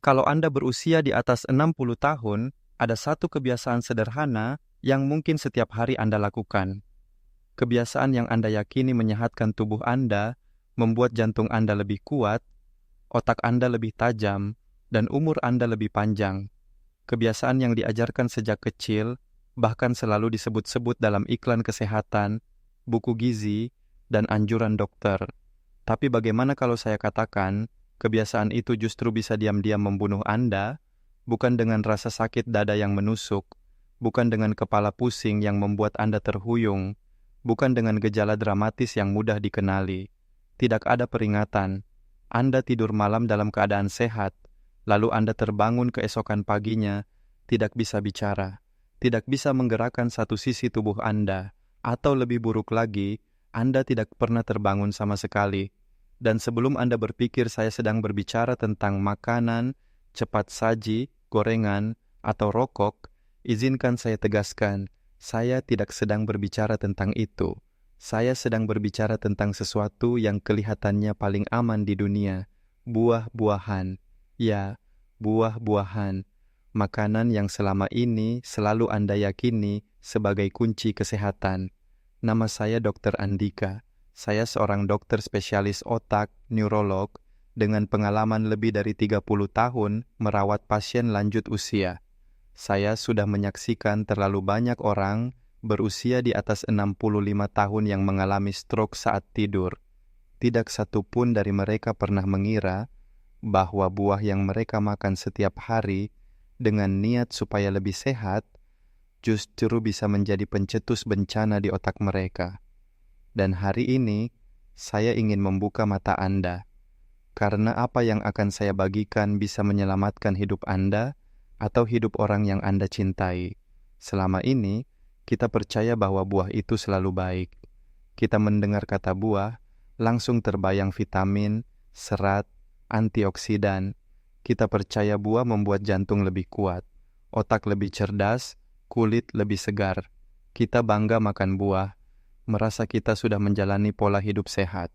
Kalau Anda berusia di atas 60 tahun, ada satu kebiasaan sederhana yang mungkin setiap hari Anda lakukan. Kebiasaan yang Anda yakini menyehatkan tubuh Anda, membuat jantung Anda lebih kuat, otak Anda lebih tajam, dan umur Anda lebih panjang. Kebiasaan yang diajarkan sejak kecil, bahkan selalu disebut-sebut dalam iklan kesehatan, buku gizi, dan anjuran dokter. Tapi bagaimana kalau saya katakan, kebiasaan itu justru bisa diam-diam membunuh Anda, bukan dengan rasa sakit dada yang menusuk, bukan dengan kepala pusing yang membuat Anda terhuyung, bukan dengan gejala dramatis yang mudah dikenali. Tidak ada peringatan. Anda tidur malam dalam keadaan sehat, lalu Anda terbangun keesokan paginya, tidak bisa bicara, tidak bisa menggerakkan satu sisi tubuh Anda, atau lebih buruk lagi, Anda tidak pernah terbangun sama sekali. Dan sebelum Anda berpikir saya sedang berbicara tentang makanan, cepat saji, gorengan, atau rokok, izinkan saya tegaskan, saya tidak sedang berbicara tentang itu. Saya sedang berbicara tentang sesuatu yang kelihatannya paling aman di dunia, buah-buahan. Ya, buah-buahan. Makanan yang selama ini selalu Anda yakini sebagai kunci kesehatan. Nama saya Dr. Andika. Saya seorang dokter spesialis otak, neurolog, dengan pengalaman lebih dari 30 tahun merawat pasien lanjut usia. Saya sudah menyaksikan terlalu banyak orang berusia di atas 65 tahun yang mengalami stroke saat tidur. Tidak satu pun dari mereka pernah mengira bahwa buah yang mereka makan setiap hari dengan niat supaya lebih sehat, justru bisa menjadi pencetus bencana di otak mereka. Dan hari ini, saya ingin membuka mata Anda, karena apa yang akan saya bagikan bisa menyelamatkan hidup Anda atau hidup orang yang Anda cintai. Selama ini, kita percaya bahwa buah itu selalu baik. Kita mendengar kata buah, langsung terbayang vitamin, serat, antioksidan. Kita percaya buah membuat jantung lebih kuat, otak lebih cerdas, kulit lebih segar. Kita bangga makan buah, merasa kita sudah menjalani pola hidup sehat.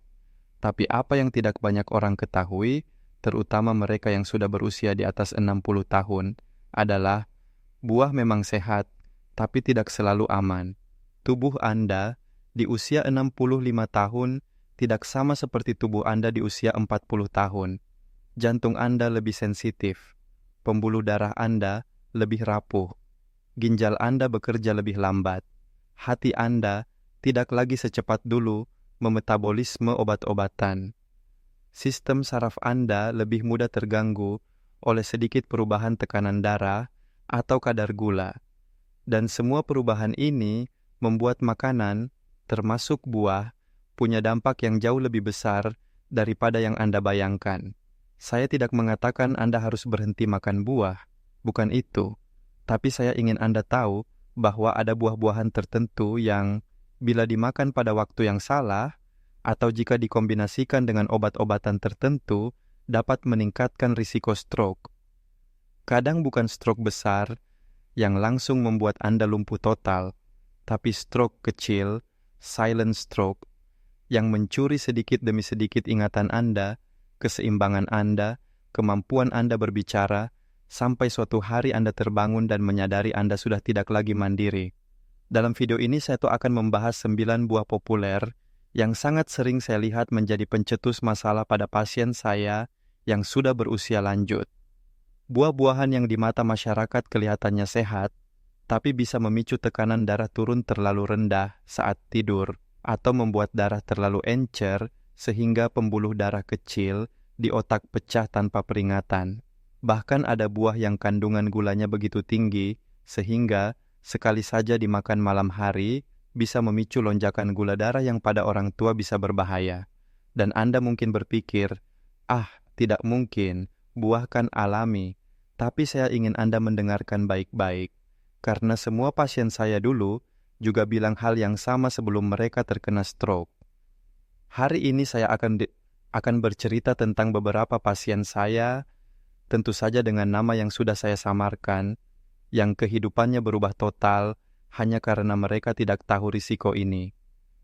Tapi apa yang tidak banyak orang ketahui, terutama mereka yang sudah berusia di atas 60 tahun, adalah buah memang sehat, tapi tidak selalu aman. Tubuh Anda di usia 65 tahun tidak sama seperti tubuh Anda di usia 40 tahun. Jantung Anda lebih sensitif, pembuluh darah Anda lebih rapuh, ginjal Anda bekerja lebih lambat, hati Anda tidak lagi secepat dulu memetabolisme obat-obatan. Sistem saraf Anda lebih mudah terganggu oleh sedikit perubahan tekanan darah atau kadar gula. Dan semua perubahan ini membuat makanan, termasuk buah, punya dampak yang jauh lebih besar daripada yang Anda bayangkan. Saya tidak mengatakan Anda harus berhenti makan buah, bukan itu. Tapi saya ingin Anda tahu bahwa ada buah-buahan tertentu yang bila dimakan pada waktu yang salah, atau jika dikombinasikan dengan obat-obatan tertentu, dapat meningkatkan risiko stroke. Kadang bukan stroke besar yang langsung membuat Anda lumpuh total, tapi stroke kecil, silent stroke, yang mencuri sedikit demi sedikit ingatan Anda, keseimbangan Anda, kemampuan Anda berbicara, sampai suatu hari Anda terbangun dan menyadari Anda sudah tidak lagi mandiri. Dalam video ini saya akan membahas 9 buah populer yang sangat sering saya lihat menjadi pencetus masalah pada pasien saya yang sudah berusia lanjut. Buah-buahan yang di mata masyarakat kelihatannya sehat, tapi bisa memicu tekanan darah turun terlalu rendah saat tidur atau membuat darah terlalu encer sehingga pembuluh darah kecil di otak pecah tanpa peringatan. Bahkan ada buah yang kandungan gulanya begitu tinggi sehingga sekali saja dimakan malam hari, bisa memicu lonjakan gula darah yang pada orang tua bisa berbahaya. Dan Anda mungkin berpikir, tidak mungkin, buah kan alami. Tapi saya ingin Anda mendengarkan baik-baik, karena semua pasien saya dulu juga bilang hal yang sama sebelum mereka terkena stroke. Hari ini saya akan bercerita tentang beberapa pasien saya, tentu saja dengan nama yang sudah saya samarkan, yang kehidupannya berubah total hanya karena mereka tidak tahu risiko ini.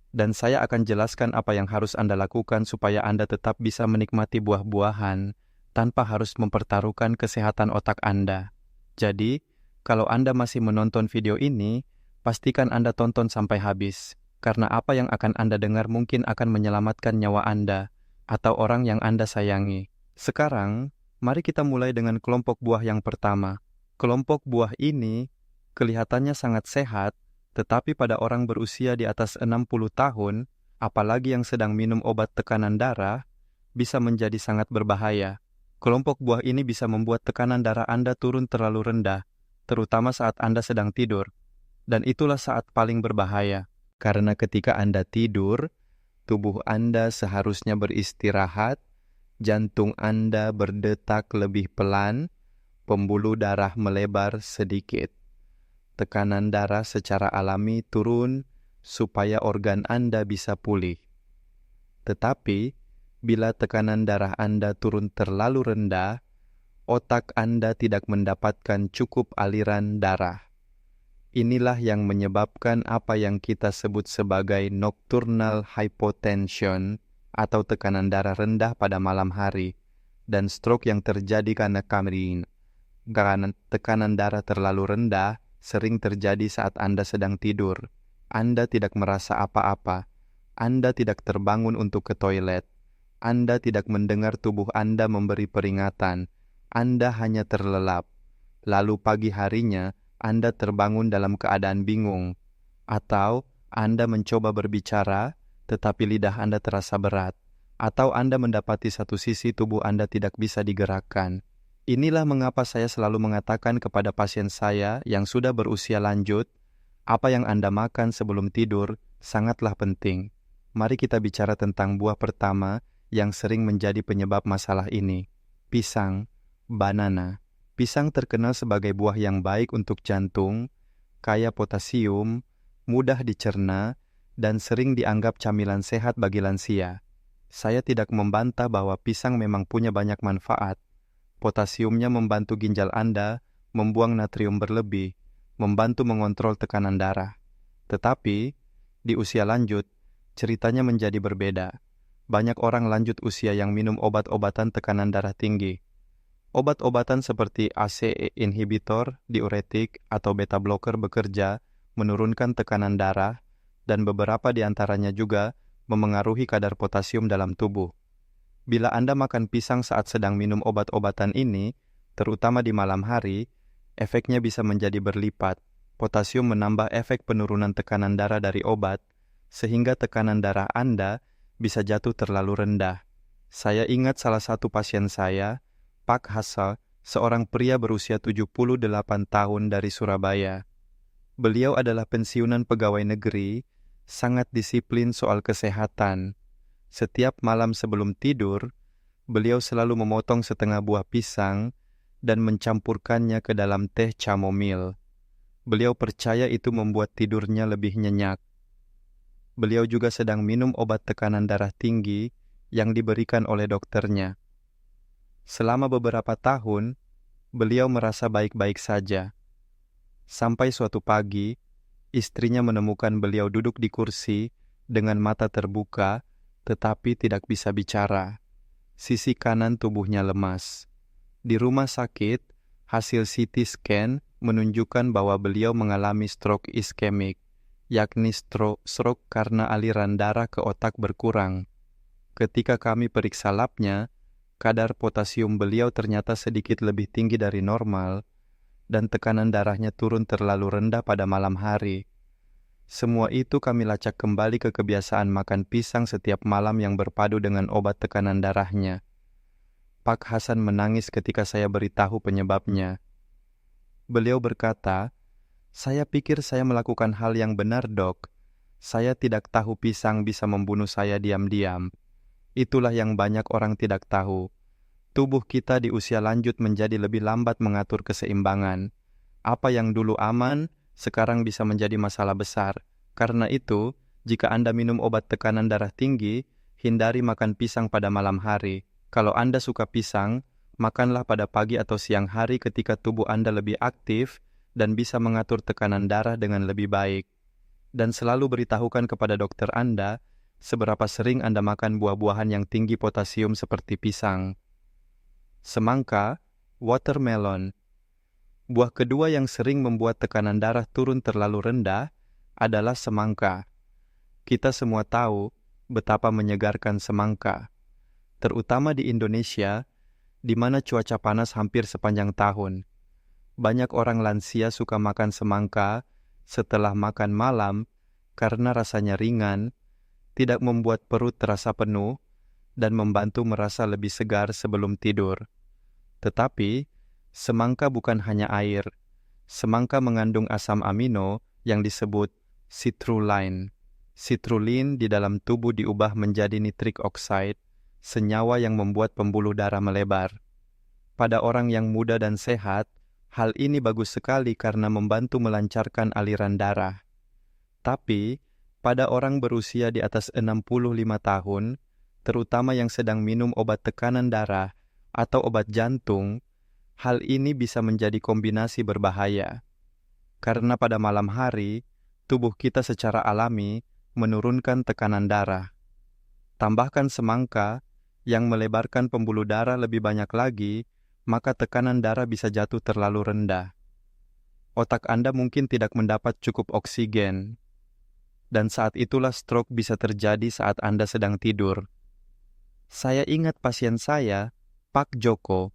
Dan saya akan jelaskan apa yang harus Anda lakukan supaya Anda tetap bisa menikmati buah-buahan tanpa harus mempertaruhkan kesehatan otak Anda. Jadi, kalau Anda masih menonton video ini, pastikan Anda tonton sampai habis, karena apa yang akan Anda dengar mungkin akan menyelamatkan nyawa Anda atau orang yang Anda sayangi. Sekarang, mari kita mulai dengan kelompok buah yang pertama. Kelompok buah ini kelihatannya sangat sehat, tetapi pada orang berusia di atas 60 tahun, apalagi yang sedang minum obat tekanan darah, bisa menjadi sangat berbahaya. Kelompok buah ini bisa membuat tekanan darah Anda turun terlalu rendah, terutama saat Anda sedang tidur. Dan itulah saat paling berbahaya. Karena ketika Anda tidur, tubuh Anda seharusnya beristirahat, jantung Anda berdetak lebih pelan, pembuluh darah melebar sedikit. Tekanan darah secara alami turun supaya organ Anda bisa pulih. Tetapi, bila tekanan darah Anda turun terlalu rendah, otak Anda tidak mendapatkan cukup aliran darah. Inilah yang menyebabkan apa yang kita sebut sebagai nocturnal hypotension atau tekanan darah rendah pada malam hari, dan stroke yang terjadi karena tekanan darah terlalu rendah sering terjadi saat Anda sedang tidur. Anda tidak merasa apa-apa. Anda tidak terbangun untuk ke toilet. Anda tidak mendengar tubuh Anda memberi peringatan. Anda hanya terlelap. Lalu pagi harinya, Anda terbangun dalam keadaan bingung. Atau Anda mencoba berbicara, tetapi lidah Anda terasa berat. Atau Anda mendapati satu sisi tubuh Anda tidak bisa digerakkan. Inilah mengapa saya selalu mengatakan kepada pasien saya yang sudah berusia lanjut, apa yang Anda makan sebelum tidur sangatlah penting. Mari kita bicara tentang buah pertama yang sering menjadi penyebab masalah ini. Pisang, banana. Pisang terkenal sebagai buah yang baik untuk jantung, kaya potasium, mudah dicerna, dan sering dianggap camilan sehat bagi lansia. Saya tidak membantah bahwa pisang memang punya banyak manfaat. Potasiumnya membantu ginjal Anda membuang natrium berlebih, membantu mengontrol tekanan darah. Tetapi, di usia lanjut, ceritanya menjadi berbeda. Banyak orang lanjut usia yang minum obat-obatan tekanan darah tinggi. Obat-obatan seperti ACE inhibitor, diuretik, atau beta blocker bekerja menurunkan tekanan darah, dan beberapa di antaranya juga memengaruhi kadar potasium dalam tubuh. Bila Anda makan pisang saat sedang minum obat-obatan ini, terutama di malam hari, efeknya bisa menjadi berlipat. Potasium menambah efek penurunan tekanan darah dari obat, sehingga tekanan darah Anda bisa jatuh terlalu rendah. Saya ingat salah satu pasien saya, Pak Hassel, seorang pria berusia 78 tahun dari Surabaya. Beliau adalah pensiunan pegawai negeri, sangat disiplin soal kesehatan. Setiap malam sebelum tidur, beliau selalu memotong setengah buah pisang dan mencampurkannya ke dalam teh chamomile. Beliau percaya itu membuat tidurnya lebih nyenyak. Beliau juga sedang minum obat tekanan darah tinggi yang diberikan oleh dokternya. Selama beberapa tahun, beliau merasa baik-baik saja. Sampai suatu pagi, istrinya menemukan beliau duduk di kursi dengan mata terbuka, tetapi tidak bisa bicara. Sisi kanan tubuhnya lemas. Di rumah sakit, hasil CT scan menunjukkan bahwa beliau mengalami stroke iskemik, yakni stroke karena aliran darah ke otak berkurang. Ketika kami periksa labnya, kadar potasium beliau ternyata sedikit lebih tinggi dari normal, dan tekanan darahnya turun terlalu rendah pada malam hari. Semua itu kami lacak kembali ke kebiasaan makan pisang setiap malam yang berpadu dengan obat tekanan darahnya. Pak Hasan menangis ketika saya beritahu penyebabnya. Beliau berkata, "Saya pikir saya melakukan hal yang benar, Dok. Saya tidak tahu pisang bisa membunuh saya diam-diam. Itulah yang banyak orang tidak tahu. Tubuh kita di usia lanjut menjadi lebih lambat mengatur keseimbangan. Apa yang dulu aman, sekarang bisa menjadi masalah besar. Karena itu, jika Anda minum obat tekanan darah tinggi, hindari makan pisang pada malam hari. Kalau Anda suka pisang, makanlah pada pagi atau siang hari ketika tubuh Anda lebih aktif dan bisa mengatur tekanan darah dengan lebih baik. Dan selalu beritahukan kepada dokter Anda seberapa sering Anda makan buah-buahan yang tinggi potasium seperti pisang." Semangka, watermelon. Buah kedua yang sering membuat tekanan darah turun terlalu rendah adalah semangka. Kita semua tahu betapa menyegarkan semangka, terutama di Indonesia, di mana cuaca panas hampir sepanjang tahun. Banyak orang lansia suka makan semangka setelah makan malam karena rasanya ringan, tidak membuat perut terasa penuh, dan membantu merasa lebih segar sebelum tidur. Tetapi, semangka bukan hanya air. Semangka mengandung asam amino yang disebut citrulline. Citrulline di dalam tubuh diubah menjadi nitric oxide, senyawa yang membuat pembuluh darah melebar. Pada orang yang muda dan sehat, hal ini bagus sekali karena membantu melancarkan aliran darah. Tapi, pada orang berusia di atas 65 tahun, terutama yang sedang minum obat tekanan darah atau obat jantung, hal ini bisa menjadi kombinasi berbahaya. Karena pada malam hari, tubuh kita secara alami menurunkan tekanan darah. Tambahkan semangka yang melebarkan pembuluh darah lebih banyak lagi, maka tekanan darah bisa jatuh terlalu rendah. Otak Anda mungkin tidak mendapat cukup oksigen, dan saat itulah stroke bisa terjadi saat Anda sedang tidur. Saya ingat pasien saya, Pak Joko,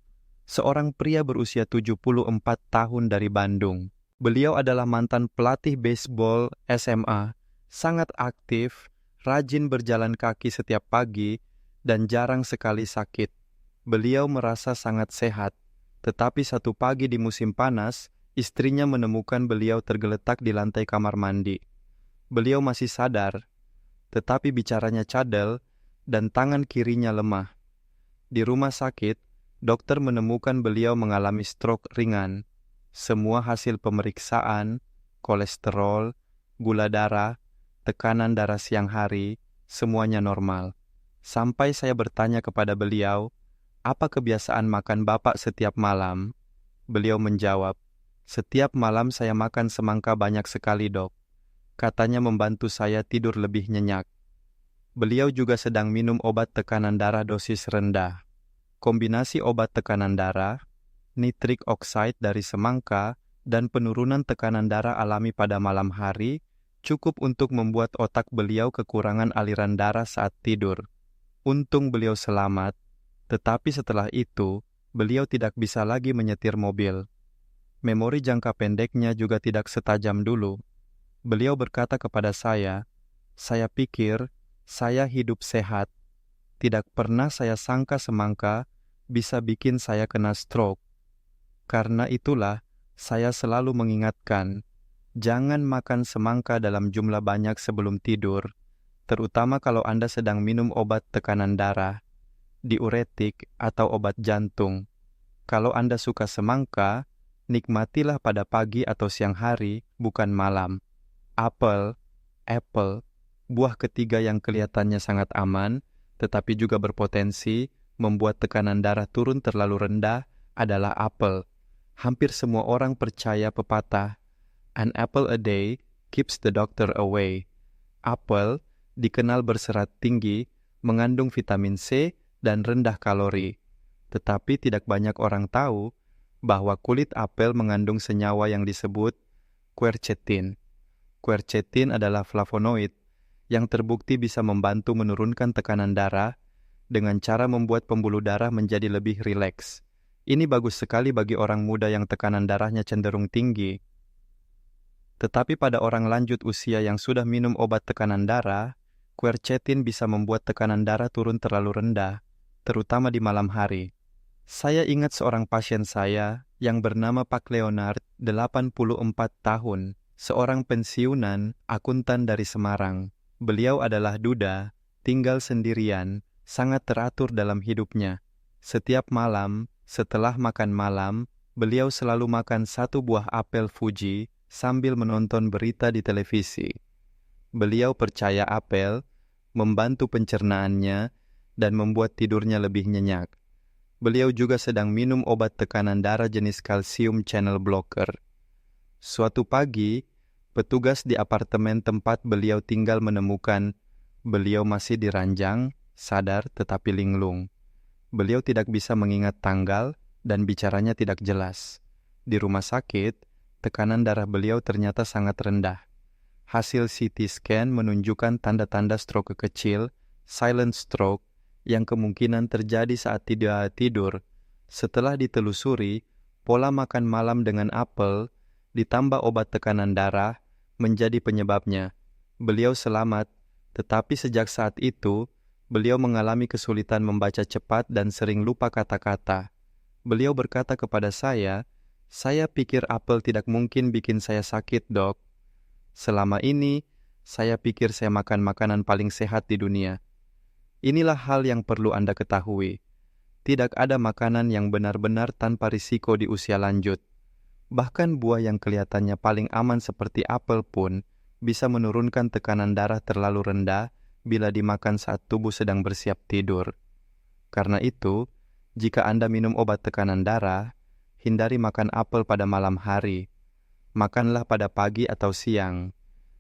seorang pria berusia 74 tahun dari Bandung. Beliau adalah mantan pelatih baseball SMA, sangat aktif, rajin berjalan kaki setiap pagi, dan jarang sekali sakit. Beliau merasa sangat sehat, tetapi satu pagi di musim panas, istrinya menemukan beliau tergeletak di lantai kamar mandi. Beliau masih sadar, tetapi bicaranya cadel dan tangan kirinya lemah. Di rumah sakit, dokter menemukan beliau mengalami stroke ringan. Semua hasil pemeriksaan, kolesterol, gula darah, tekanan darah siang hari, semuanya normal. Sampai saya bertanya kepada beliau, "Apa kebiasaan makan Bapak setiap malam?" Beliau menjawab, "Setiap malam saya makan semangka banyak sekali, Dok. Katanya membantu saya tidur lebih nyenyak." Beliau juga sedang minum obat tekanan darah dosis rendah. Kombinasi obat tekanan darah, nitric oxide dari semangka, dan penurunan tekanan darah alami pada malam hari cukup untuk membuat otak beliau kekurangan aliran darah saat tidur. Untung beliau selamat, tetapi setelah itu, beliau tidak bisa lagi menyetir mobil. Memori jangka pendeknya juga tidak setajam dulu. Beliau berkata kepada saya pikir saya hidup sehat. Tidak pernah saya sangka semangka bisa bikin saya kena stroke. Karena itulah, saya selalu mengingatkan, jangan makan semangka dalam jumlah banyak sebelum tidur, terutama kalau Anda sedang minum obat tekanan darah, diuretik, atau obat jantung. Kalau Anda suka semangka, nikmatilah pada pagi atau siang hari, bukan malam. Apel, buah ketiga yang kelihatannya sangat aman, tetapi juga berpotensi membuat tekanan darah turun terlalu rendah, adalah apel. Hampir semua orang percaya pepatah, "An apple a day keeps the doctor away." Apel dikenal berserat tinggi, mengandung vitamin C, dan rendah kalori. Tetapi tidak banyak orang tahu bahwa kulit apel mengandung senyawa yang disebut quercetin. Quercetin adalah flavonoid yang terbukti bisa membantu menurunkan tekanan darah dengan cara membuat pembuluh darah menjadi lebih rileks. Ini bagus sekali bagi orang muda yang tekanan darahnya cenderung tinggi. Tetapi pada orang lanjut usia yang sudah minum obat tekanan darah, quercetin bisa membuat tekanan darah turun terlalu rendah, terutama di malam hari. Saya ingat seorang pasien saya yang bernama Pak Leonard, 84 tahun, seorang pensiunan akuntan dari Semarang. Beliau adalah duda, tinggal sendirian, sangat teratur dalam hidupnya. Setiap malam, setelah makan malam, beliau selalu makan satu buah apel Fuji sambil menonton berita di televisi. Beliau percaya apel membantu pencernaannya dan membuat tidurnya lebih nyenyak. Beliau juga sedang minum obat tekanan darah jenis kalsium channel blocker. Suatu pagi, petugas di apartemen tempat beliau tinggal menemukan beliau masih di ranjang, sadar tetapi linglung. Beliau tidak bisa mengingat tanggal dan bicaranya tidak jelas. Di rumah sakit, tekanan darah beliau ternyata sangat rendah. Hasil CT scan menunjukkan tanda-tanda stroke kecil, silent stroke, yang kemungkinan terjadi saat tidak tidur. Setelah ditelusuri, pola makan malam dengan apel, ditambah obat tekanan darah, menjadi penyebabnya. Beliau selamat, tetapi sejak saat itu, beliau mengalami kesulitan membaca cepat dan sering lupa kata-kata. Beliau berkata kepada saya pikir apel tidak mungkin bikin saya sakit, Dok. Selama ini, saya pikir saya makan makanan paling sehat di dunia. Inilah hal yang perlu Anda ketahui. Tidak ada makanan yang benar-benar tanpa risiko di usia lanjut. Bahkan buah yang kelihatannya paling aman seperti apel pun bisa menurunkan tekanan darah terlalu rendah bila dimakan saat tubuh sedang bersiap tidur. Karena itu, jika Anda minum obat tekanan darah, hindari makan apel pada malam hari. Makanlah pada pagi atau siang.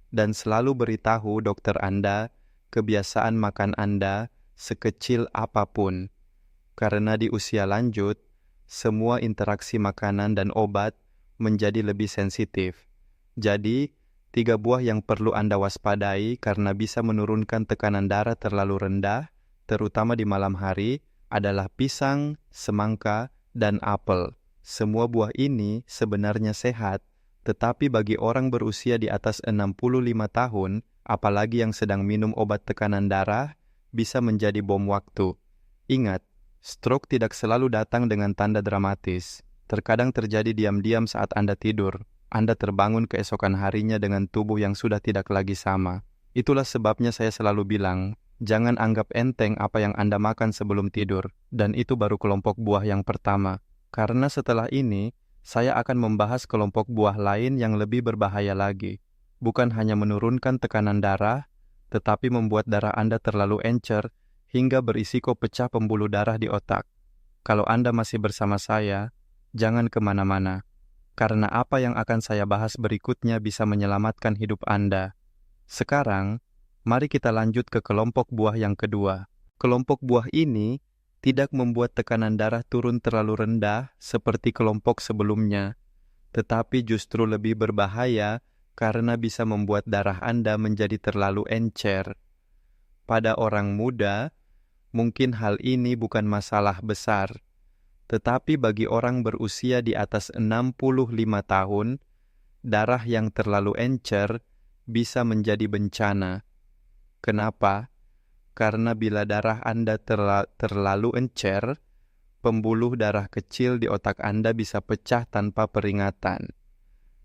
Dan selalu beritahu dokter Anda kebiasaan makan Anda sekecil apapun. Karena di usia lanjut, semua interaksi makanan dan obat menjadi lebih sensitif. Jadi, 3 buah yang perlu Anda waspadai karena bisa menurunkan tekanan darah terlalu rendah, terutama di malam hari, adalah pisang, semangka, dan apel. Semua buah ini sebenarnya sehat, tetapi bagi orang berusia di atas 65 tahun, apalagi yang sedang minum obat tekanan darah, bisa menjadi bom waktu. Ingat, stroke tidak selalu datang dengan tanda dramatis. Terkadang terjadi diam-diam saat Anda tidur. Anda terbangun keesokan harinya dengan tubuh yang sudah tidak lagi sama. Itulah sebabnya saya selalu bilang, jangan anggap enteng apa yang Anda makan sebelum tidur, dan itu baru kelompok buah yang pertama. Karena setelah ini, saya akan membahas kelompok buah lain yang lebih berbahaya lagi. Bukan hanya menurunkan tekanan darah, tetapi membuat darah Anda terlalu encer hingga berisiko pecah pembuluh darah di otak. Kalau Anda masih bersama saya, jangan kemana-mana, karena apa yang akan saya bahas berikutnya bisa menyelamatkan hidup Anda. Sekarang, mari kita lanjut ke kelompok buah yang kedua. Kelompok buah ini tidak membuat tekanan darah turun terlalu rendah seperti kelompok sebelumnya, tetapi justru lebih berbahaya karena bisa membuat darah Anda menjadi terlalu encer. Pada orang muda, mungkin hal ini bukan masalah besar, tetapi bagi orang berusia di atas 65 tahun, darah yang terlalu encer bisa menjadi bencana. Kenapa? Karena bila darah Anda terlalu encer, pembuluh darah kecil di otak Anda bisa pecah tanpa peringatan.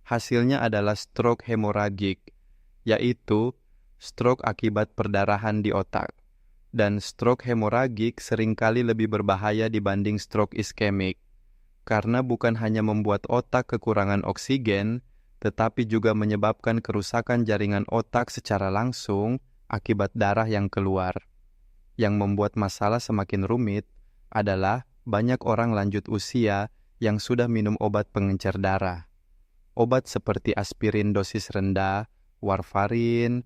Hasilnya adalah stroke hemoragik, yaitu stroke akibat perdarahan di otak. Dan stroke hemoragik seringkali lebih berbahaya dibanding stroke iskemik, karena bukan hanya membuat otak kekurangan oksigen, tetapi juga menyebabkan kerusakan jaringan otak secara langsung akibat darah yang keluar. Yang membuat masalah semakin rumit adalah banyak orang lanjut usia yang sudah minum obat pengencer darah. Obat seperti aspirin dosis rendah, warfarin,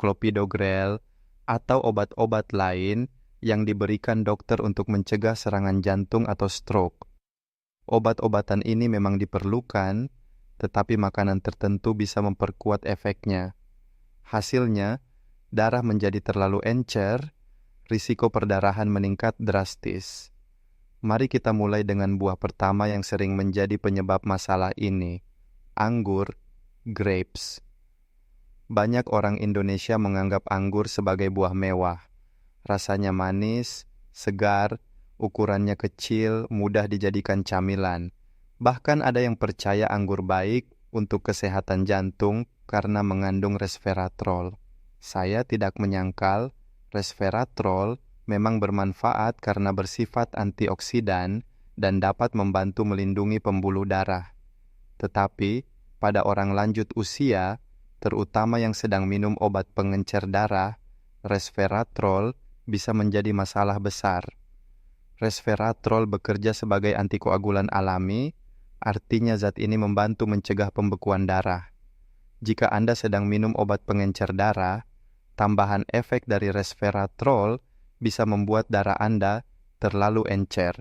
clopidogrel, atau obat-obat lain yang diberikan dokter untuk mencegah serangan jantung atau stroke. Obat-obatan ini memang diperlukan, tetapi makanan tertentu bisa memperkuat efeknya. Hasilnya, darah menjadi terlalu encer, risiko perdarahan meningkat drastis. Mari kita mulai dengan buah pertama yang sering menjadi penyebab masalah ini, anggur, grapes. Banyak orang Indonesia menganggap anggur sebagai buah mewah. Rasanya manis, segar, ukurannya kecil, mudah dijadikan camilan. Bahkan ada yang percaya anggur baik untuk kesehatan jantung karena mengandung resveratrol. Saya tidak menyangkal, resveratrol memang bermanfaat karena bersifat antioksidan dan dapat membantu melindungi pembuluh darah. Tetapi, pada orang lanjut usia, terutama yang sedang minum obat pengencer darah, resveratrol bisa menjadi masalah besar. Resveratrol bekerja sebagai antikoagulan alami, artinya zat ini membantu mencegah pembekuan darah. Jika Anda sedang minum obat pengencer darah, tambahan efek dari resveratrol bisa membuat darah Anda terlalu encer.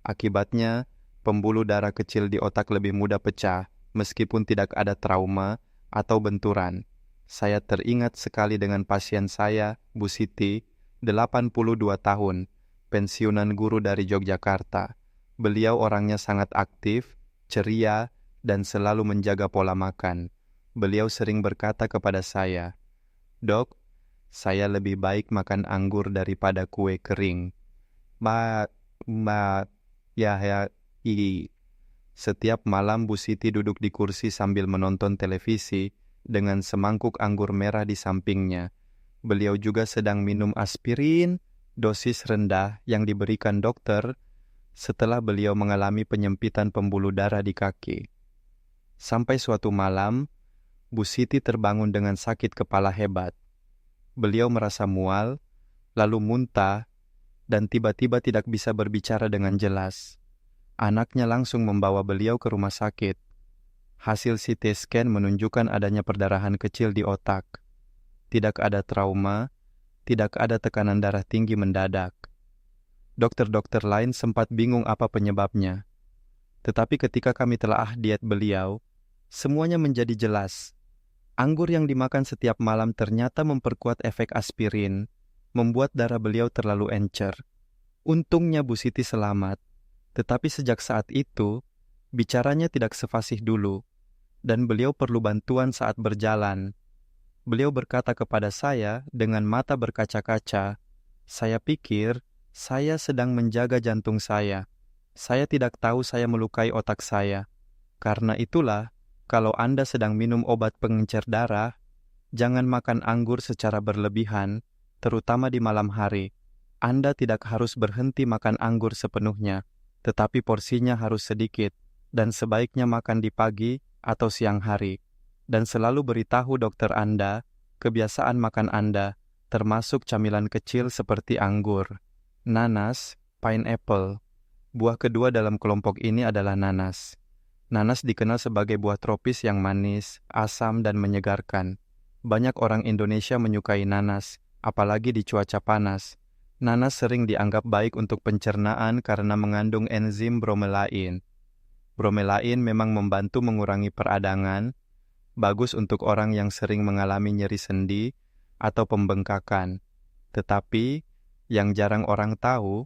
Akibatnya, pembuluh darah kecil di otak lebih mudah pecah, meskipun tidak ada trauma atau benturan. Saya teringat sekali dengan pasien saya, Bu Siti, 82 tahun, pensiunan guru dari Yogyakarta. Beliau orangnya sangat aktif, ceria, dan selalu menjaga pola makan. Beliau sering berkata kepada saya, "Dok, saya lebih baik makan anggur daripada kue kering." Ma, ma, ya, Setiap malam Bu Siti duduk di kursi sambil menonton televisi dengan semangkuk anggur merah di sampingnya. Beliau juga sedang minum aspirin, dosis rendah yang diberikan dokter setelah beliau mengalami penyempitan pembuluh darah di kaki. Sampai suatu malam, Bu Siti terbangun dengan sakit kepala hebat. Beliau merasa mual, lalu muntah, dan tiba-tiba tidak bisa berbicara dengan jelas. Anaknya langsung membawa beliau ke rumah sakit. Hasil CT scan menunjukkan adanya perdarahan kecil di otak. Tidak ada trauma, tidak ada tekanan darah tinggi mendadak. Dokter-dokter lain sempat bingung apa penyebabnya. Tetapi ketika kami telaah diet beliau, semuanya menjadi jelas. Anggur yang dimakan setiap malam ternyata memperkuat efek aspirin, membuat darah beliau terlalu encer. Untungnya Bu Siti selamat, tetapi sejak saat itu, bicaranya tidak sefasih dulu, dan beliau perlu bantuan saat berjalan. Beliau berkata kepada saya dengan mata berkaca-kaca, "Saya pikir saya sedang menjaga jantung saya. Saya tidak tahu saya melukai otak saya. Karena itulah, kalau Anda sedang minum obat pengencer darah, jangan makan anggur secara berlebihan, terutama di malam hari. Anda tidak harus berhenti makan anggur sepenuhnya, tetapi porsinya harus sedikit, dan sebaiknya makan di pagi atau siang hari. Dan selalu beritahu dokter Anda kebiasaan makan Anda, termasuk camilan kecil seperti anggur, nanas, pineapple." Buah kedua dalam kelompok ini adalah nanas. Nanas dikenal sebagai buah tropis yang manis, asam, dan menyegarkan. Banyak orang Indonesia menyukai nanas, apalagi di cuaca panas. Nanas sering dianggap baik untuk pencernaan karena mengandung enzim bromelain. Bromelain memang membantu mengurangi peradangan, bagus untuk orang yang sering mengalami nyeri sendi atau pembengkakan. Tetapi, yang jarang orang tahu,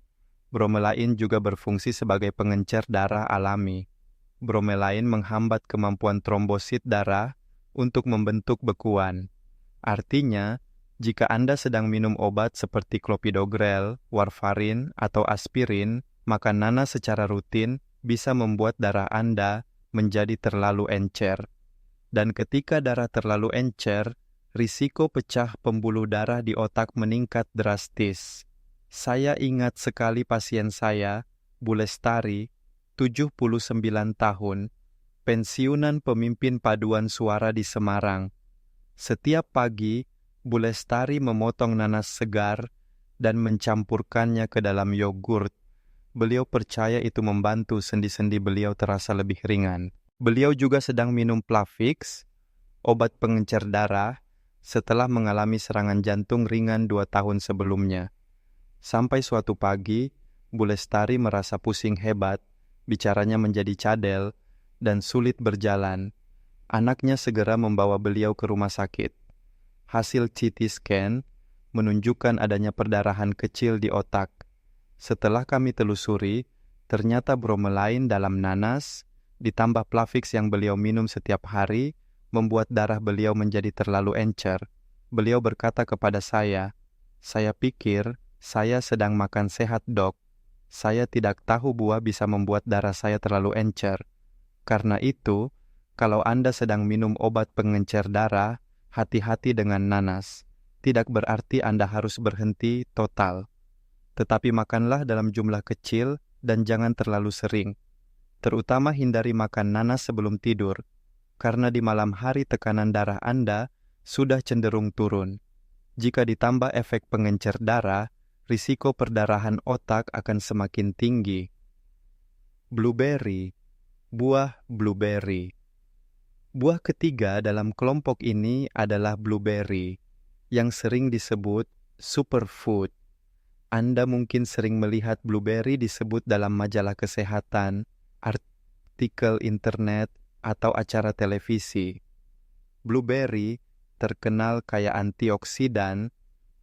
bromelain juga berfungsi sebagai pengencer darah alami. Bromelain menghambat kemampuan trombosit darah untuk membentuk bekuan. Artinya, jika Anda sedang minum obat seperti clopidogrel, warfarin, atau aspirin, makan nanas secara rutin bisa membuat darah Anda menjadi terlalu encer. Dan ketika darah terlalu encer, risiko pecah pembuluh darah di otak meningkat drastis. Saya ingat sekali pasien saya, Bu Lestari, 79 tahun, pensiunan pemimpin paduan suara di Semarang. Setiap pagi, Bu Lestari memotong nanas segar dan mencampurkannya ke dalam yogurt. Beliau percaya itu membantu sendi-sendi beliau terasa lebih ringan. Beliau juga sedang minum Plavix, obat pengencer darah, setelah mengalami serangan jantung ringan 2 tahun sebelumnya. Sampai suatu pagi, Bu Lestari merasa pusing hebat, bicaranya menjadi cadel, dan sulit berjalan. Anaknya segera membawa beliau ke rumah sakit. Hasil CT scan menunjukkan adanya perdarahan kecil di otak. Setelah kami telusuri, ternyata bromelain dalam nanas, ditambah Plavix yang beliau minum setiap hari, membuat darah beliau menjadi terlalu encer. Beliau berkata kepada saya pikir saya sedang makan sehat, Dok. Saya tidak tahu buah bisa membuat darah saya terlalu encer. Karena itu, kalau Anda sedang minum obat pengencer darah, hati-hati dengan nanas. Tidak berarti Anda harus berhenti total. Tetapi makanlah dalam jumlah kecil dan jangan terlalu sering. Terutama hindari makan nanas sebelum tidur, karena di malam hari tekanan darah Anda sudah cenderung turun. Jika ditambah efek pengencer darah, risiko perdarahan otak akan semakin tinggi. Blueberry, buah blueberry. Buah ketiga dalam kelompok ini adalah blueberry, yang sering disebut superfood. Anda mungkin sering melihat blueberry disebut dalam majalah kesehatan, artikel internet, atau acara televisi. Blueberry terkenal kaya antioksidan,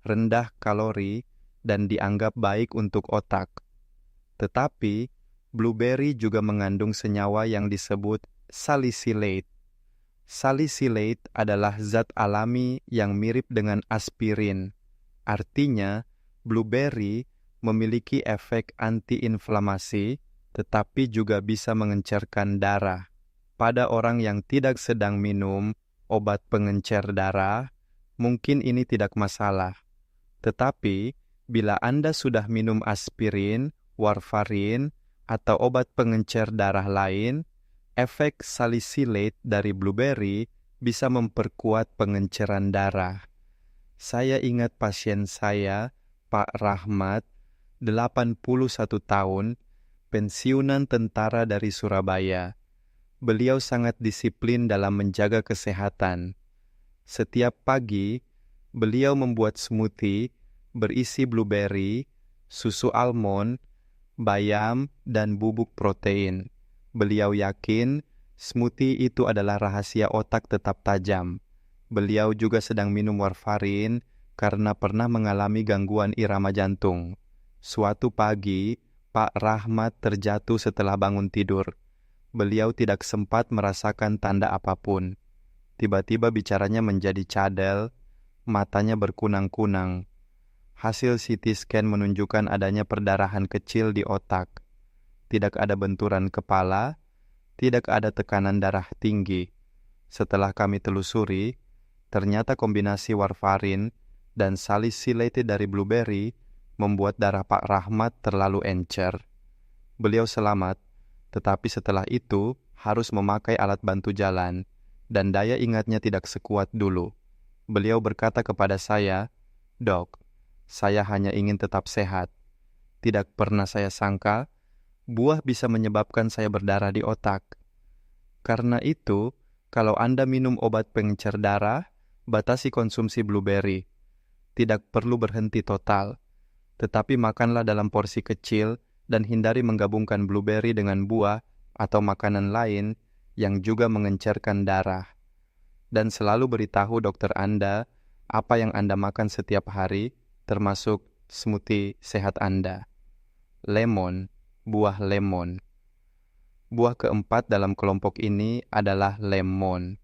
rendah kalori, dan dianggap baik untuk otak. Tetapi, blueberry juga mengandung senyawa yang disebut salicylate. Salicylate adalah zat alami yang mirip dengan aspirin. Artinya, blueberry memiliki efek antiinflamasi, tetapi juga bisa mengencerkan darah. Pada orang yang tidak sedang minum obat pengencer darah, mungkin ini tidak masalah. Tetapi, bila Anda sudah minum aspirin, warfarin, atau obat pengencer darah lain, efek salicylate dari blueberry bisa memperkuat pengenceran darah. Saya ingat pasien saya, Pak Rahmat, 81 tahun, pensiunan tentara dari Surabaya. Beliau sangat disiplin dalam menjaga kesehatan. Setiap pagi, beliau membuat smoothie berisi blueberry, susu almond, bayam, dan bubuk protein. Beliau yakin smoothie itu adalah rahasia otak tetap tajam. Beliau juga sedang minum warfarin karena pernah mengalami gangguan irama jantung. Suatu pagi, Pak Rahmat terjatuh setelah bangun tidur. Beliau tidak sempat merasakan tanda apapun. Tiba-tiba bicaranya menjadi cadel, matanya berkunang-kunang. Hasil CT scan menunjukkan adanya perdarahan kecil di otak. Tidak ada benturan kepala, tidak ada tekanan darah tinggi. Setelah kami telusuri, ternyata kombinasi warfarin dan salicylate dari blueberry membuat darah Pak Rahmat terlalu encer. Beliau selamat, tetapi setelah itu harus memakai alat bantu jalan, dan daya ingatnya tidak sekuat dulu. Beliau berkata kepada saya, "Dok, saya hanya ingin tetap sehat. Tidak pernah saya sangka buah bisa menyebabkan saya berdarah di otak. Karena itu, kalau Anda minum obat pengencer darah, batasi konsumsi blueberry. Tidak perlu berhenti total, tetapi makanlah dalam porsi kecil dan hindari menggabungkan blueberry dengan buah atau makanan lain yang juga mengencerkan darah. Dan selalu beritahu dokter Anda apa yang Anda makan setiap hari, termasuk smoothie sehat Anda." Lemon, buah lemon. Buah keempat dalam kelompok ini adalah lemon.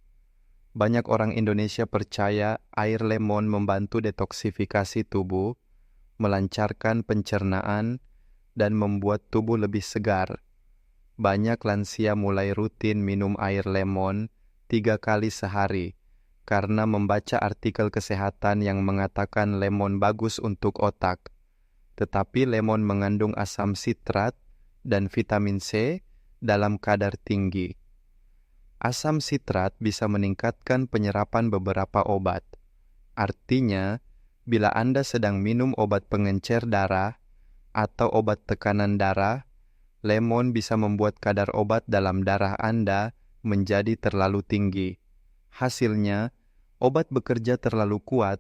Banyak orang Indonesia percaya air lemon membantu detoksifikasi tubuh, melancarkan pencernaan, dan membuat tubuh lebih segar. Banyak lansia mulai rutin minum air lemon 3 kali sehari karena membaca artikel kesehatan yang mengatakan lemon bagus untuk otak. Tetapi lemon mengandung asam sitrat dan vitamin C dalam kadar tinggi. Asam sitrat bisa meningkatkan penyerapan beberapa obat. Artinya, bila Anda sedang minum obat pengencer darah atau obat tekanan darah, lemon bisa membuat kadar obat dalam darah Anda menjadi terlalu tinggi. Hasilnya, obat bekerja terlalu kuat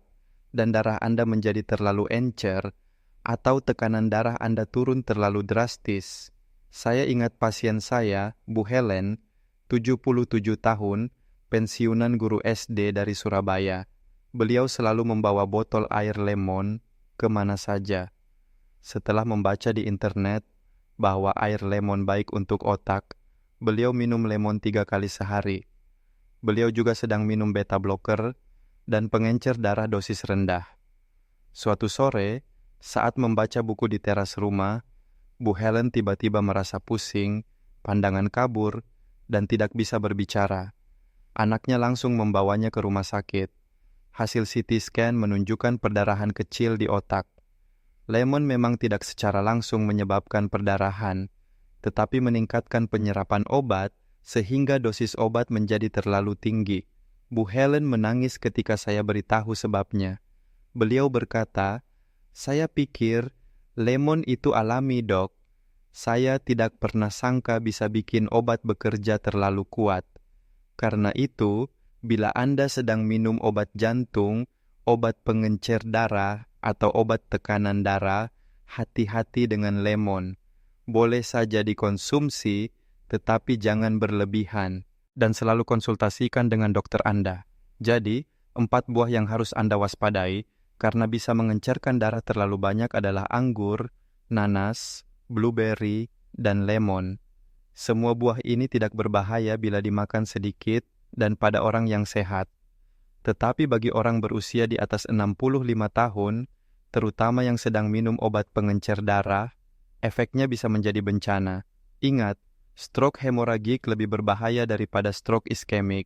dan darah Anda menjadi terlalu encer, atau tekanan darah Anda turun terlalu drastis. Saya ingat pasien saya, Bu Helen, 77 tahun, pensiunan guru SD dari Surabaya. Beliau selalu membawa botol air lemon kemana saja. Setelah membaca di internet bahwa air lemon baik untuk otak, beliau minum lemon 3 kali sehari. Beliau juga sedang minum beta blocker dan pengencer darah dosis rendah. Suatu sore, saat membaca buku di teras rumah, Bu Helen tiba-tiba merasa pusing, pandangan kabur, dan tidak bisa berbicara. Anaknya langsung membawanya ke rumah sakit. Hasil CT scan menunjukkan perdarahan kecil di otak. Lemon memang tidak secara langsung menyebabkan perdarahan, tetapi meningkatkan penyerapan obat sehingga dosis obat menjadi terlalu tinggi. Bu Helen menangis ketika saya beritahu sebabnya. Beliau berkata, "Saya pikir lemon itu alami, Dok. Saya tidak pernah sangka bisa bikin obat bekerja terlalu kuat. Karena itu, bila Anda sedang minum obat jantung, obat pengencer darah, atau obat tekanan darah, hati-hati dengan lemon. Boleh saja dikonsumsi, tetapi jangan berlebihan. Dan selalu konsultasikan dengan dokter Anda. Jadi, 4 buah yang harus Anda waspadai karena bisa mengencerkan darah terlalu banyak adalah anggur, nanas, blueberry, dan lemon. Semua buah ini tidak berbahaya bila dimakan sedikit dan pada orang yang sehat. Tetapi bagi orang berusia di atas 65 tahun, terutama yang sedang minum obat pengencer darah, efeknya bisa menjadi bencana. Ingat, stroke hemoragik lebih berbahaya daripada stroke iskemik,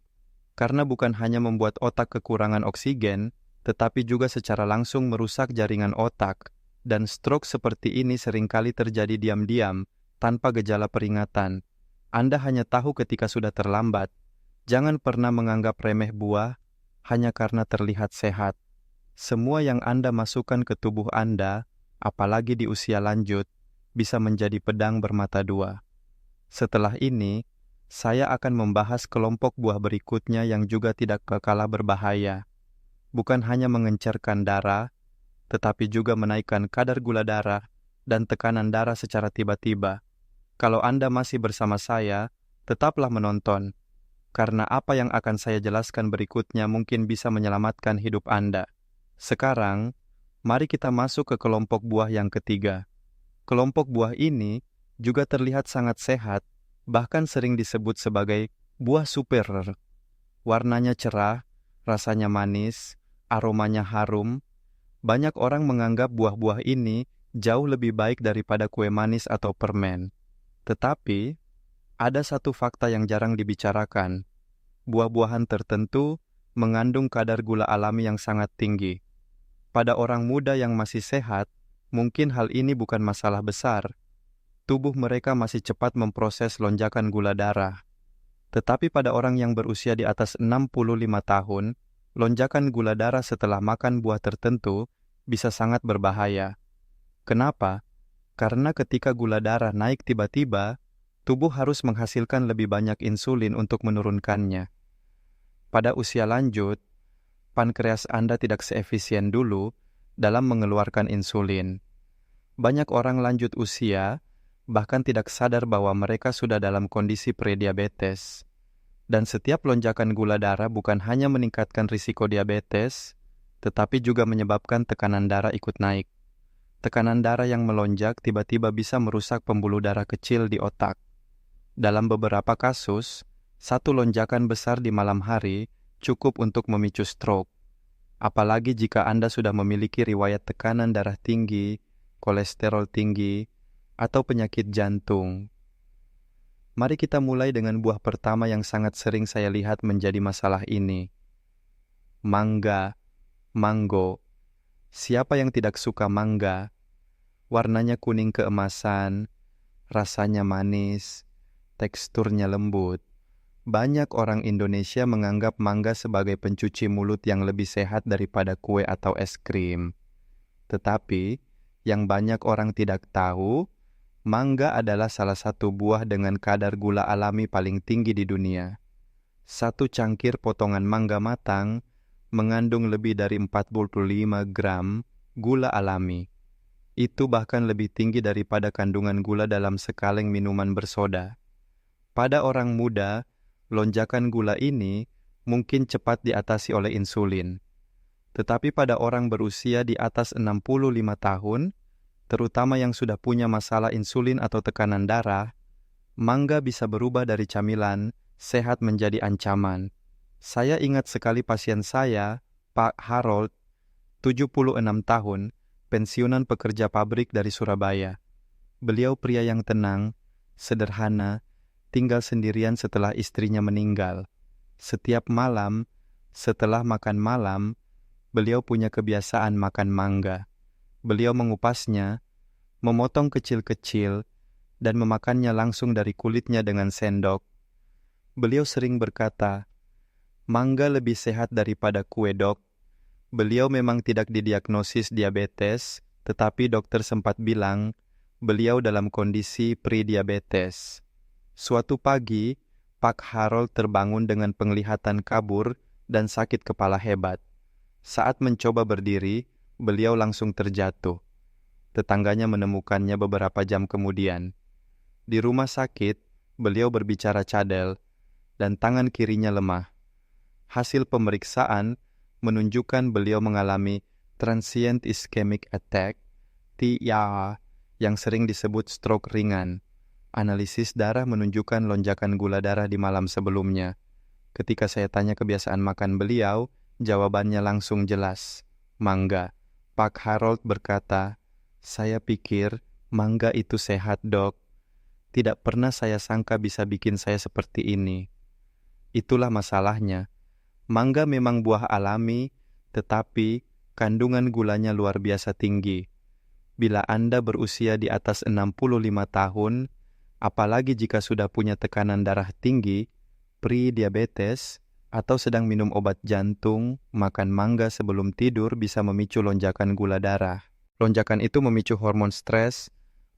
karena bukan hanya membuat otak kekurangan oksigen, tetapi juga secara langsung merusak jaringan otak, dan stroke seperti ini seringkali terjadi diam-diam, tanpa gejala peringatan. Anda hanya tahu ketika sudah terlambat. Jangan pernah menganggap remeh buah, hanya karena terlihat sehat. Semua yang Anda masukkan ke tubuh Anda, apalagi di usia lanjut, bisa menjadi pedang bermata dua. Setelah ini, saya akan membahas kelompok buah berikutnya yang juga tidak kalah berbahaya. Bukan hanya mengencerkan darah, tetapi juga menaikkan kadar gula darah dan tekanan darah secara tiba-tiba. Kalau Anda masih bersama saya, tetaplah menonton, karena apa yang akan saya jelaskan berikutnya mungkin bisa menyelamatkan hidup Anda. Sekarang, mari kita masuk ke kelompok buah yang ketiga. Kelompok buah ini juga terlihat sangat sehat, bahkan sering disebut sebagai buah super. Warnanya cerah, rasanya manis, aromanya harum. Banyak orang menganggap buah-buah ini jauh lebih baik daripada kue manis atau permen. Tetapi, ada satu fakta yang jarang dibicarakan. Buah-buahan tertentu mengandung kadar gula alami yang sangat tinggi. Pada orang muda yang masih sehat, mungkin hal ini bukan masalah besar. Tubuh mereka masih cepat memproses lonjakan gula darah. Tetapi pada orang yang berusia di atas 65 tahun, lonjakan gula darah setelah makan buah tertentu bisa sangat berbahaya. Kenapa? Karena ketika gula darah naik tiba-tiba, tubuh harus menghasilkan lebih banyak insulin untuk menurunkannya. Pada usia lanjut, pankreas Anda tidak seefisien dulu dalam mengeluarkan insulin. Banyak orang lanjut usia bahkan tidak sadar bahwa mereka sudah dalam kondisi prediabetes. Dan setiap lonjakan gula darah bukan hanya meningkatkan risiko diabetes, tetapi juga menyebabkan tekanan darah ikut naik. Tekanan darah yang melonjak tiba-tiba bisa merusak pembuluh darah kecil di otak. Dalam beberapa kasus, satu lonjakan besar di malam hari cukup untuk memicu stroke. Apalagi jika Anda sudah memiliki riwayat tekanan darah tinggi, kolesterol tinggi, atau penyakit jantung. Mari kita mulai dengan buah pertama yang sangat sering saya lihat menjadi masalah ini. Mangga, mango. Siapa yang tidak suka mangga? Warnanya kuning keemasan, rasanya manis, teksturnya lembut. Banyak orang Indonesia menganggap mangga sebagai pencuci mulut yang lebih sehat daripada kue atau es krim. Tetapi, yang banyak orang tidak tahu, mangga adalah salah satu buah dengan kadar gula alami paling tinggi di dunia. Satu cangkir potongan mangga matang mengandung lebih dari 45 gram gula alami. Itu bahkan lebih tinggi daripada kandungan gula dalam sekaleng minuman bersoda. Pada orang muda, lonjakan gula ini mungkin cepat diatasi oleh insulin. Tetapi pada orang berusia di atas 65 tahun, terutama yang sudah punya masalah insulin atau tekanan darah, mangga bisa berubah dari camilan sehat menjadi ancaman. Saya ingat sekali pasien saya, Pak Harold, 76 tahun, pensiunan pekerja pabrik dari Surabaya. Beliau pria yang tenang, sederhana, tinggal sendirian setelah istrinya meninggal. Setiap malam, setelah makan malam, beliau punya kebiasaan makan mangga. Beliau mengupasnya, memotong kecil-kecil, dan memakannya langsung dari kulitnya dengan sendok. Beliau sering berkata, "Mangga lebih sehat daripada kue, Dok." Beliau memang tidak didiagnosis diabetes, tetapi dokter sempat bilang beliau dalam kondisi pre-diabetes. Suatu pagi, Pak Harold terbangun dengan penglihatan kabur dan sakit kepala hebat. Saat mencoba berdiri, beliau langsung terjatuh. Tetangganya menemukannya beberapa jam kemudian. Di rumah sakit, beliau berbicara cadel dan tangan kirinya lemah. Hasil pemeriksaan menunjukkan beliau mengalami transient ischemic attack, TIA, yang sering disebut stroke ringan. Analisis darah menunjukkan lonjakan gula darah di malam sebelumnya. Ketika saya tanya kebiasaan makan beliau, jawabannya langsung jelas, mangga. Pak Harold berkata, "Saya pikir mangga itu sehat, Dok. Tidak pernah saya sangka bisa bikin saya seperti ini." Itulah masalahnya. Mangga memang buah alami, tetapi kandungan gulanya luar biasa tinggi. Bila Anda berusia di atas 65 tahun, apalagi jika sudah punya tekanan darah tinggi, pre-diabetes, atau sedang minum obat jantung, makan mangga sebelum tidur bisa memicu lonjakan gula darah. Lonjakan itu memicu hormon stres,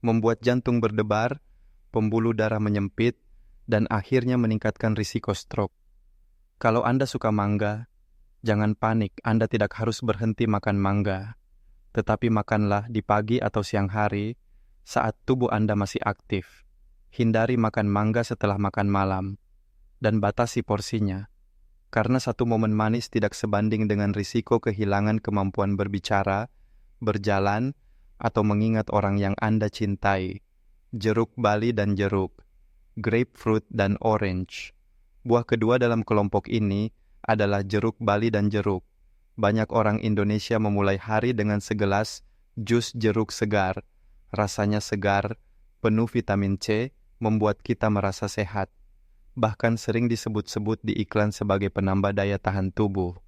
membuat jantung berdebar, pembuluh darah menyempit, dan akhirnya meningkatkan risiko stroke. Kalau Anda suka mangga, jangan panik, Anda tidak harus berhenti makan mangga. Tetapi makanlah di pagi atau siang hari saat tubuh Anda masih aktif. Hindari makan mangga setelah makan malam, dan batasi porsinya. Karena satu momen manis tidak sebanding dengan risiko kehilangan kemampuan berbicara, berjalan, atau mengingat orang yang Anda cintai. Jeruk bali dan jeruk, grapefruit dan orange. Buah kedua dalam kelompok ini adalah jeruk bali dan jeruk. Banyak orang Indonesia memulai hari dengan segelas jus jeruk segar. Rasanya segar, penuh vitamin C, membuat kita merasa sehat. Bahkan sering disebut-sebut di iklan sebagai penambah daya tahan tubuh.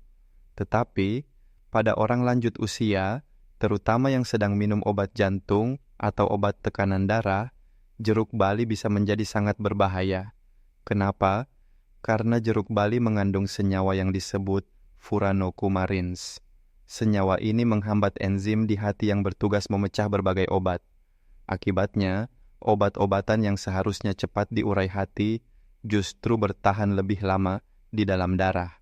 Tetapi, pada orang lanjut usia, terutama yang sedang minum obat jantung atau obat tekanan darah, jeruk bali bisa menjadi sangat berbahaya. Kenapa? Karena jeruk bali mengandung senyawa yang disebut furanocoumarins. Senyawa ini menghambat enzim di hati yang bertugas memecah berbagai obat. Akibatnya, obat-obatan yang seharusnya cepat diurai hati justru bertahan lebih lama di dalam darah.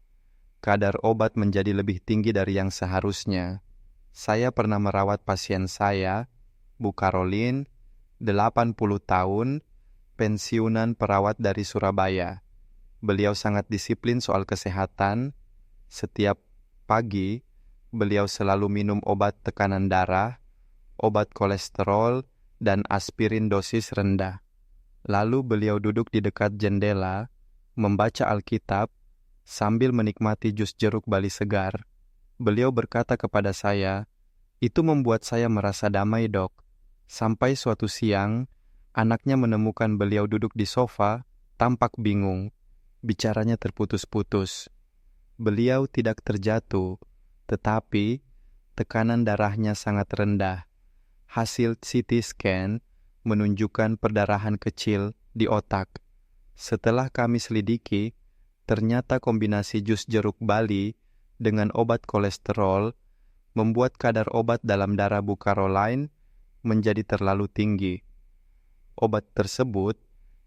Kadar obat menjadi lebih tinggi dari yang seharusnya. Saya pernah merawat pasien saya, Bu Caroline, 80 tahun, pensiunan perawat dari Surabaya. Beliau sangat disiplin soal kesehatan. Setiap pagi, beliau selalu minum obat tekanan darah, obat kolesterol, dan aspirin dosis rendah. Lalu beliau duduk di dekat jendela, membaca Alkitab, sambil menikmati jus jeruk bali segar. Beliau berkata kepada saya, "Itu membuat saya merasa damai, Dok." Sampai suatu siang, anaknya menemukan beliau duduk di sofa, tampak bingung. Bicaranya terputus-putus. Beliau tidak terjatuh, tetapi tekanan darahnya sangat rendah. Hasil CT scan menunjukkan perdarahan kecil di otak. Setelah kami selidiki, ternyata kombinasi jus jeruk bali dengan obat kolesterol membuat kadar obat dalam darah Bu Caroline menjadi terlalu tinggi. Obat tersebut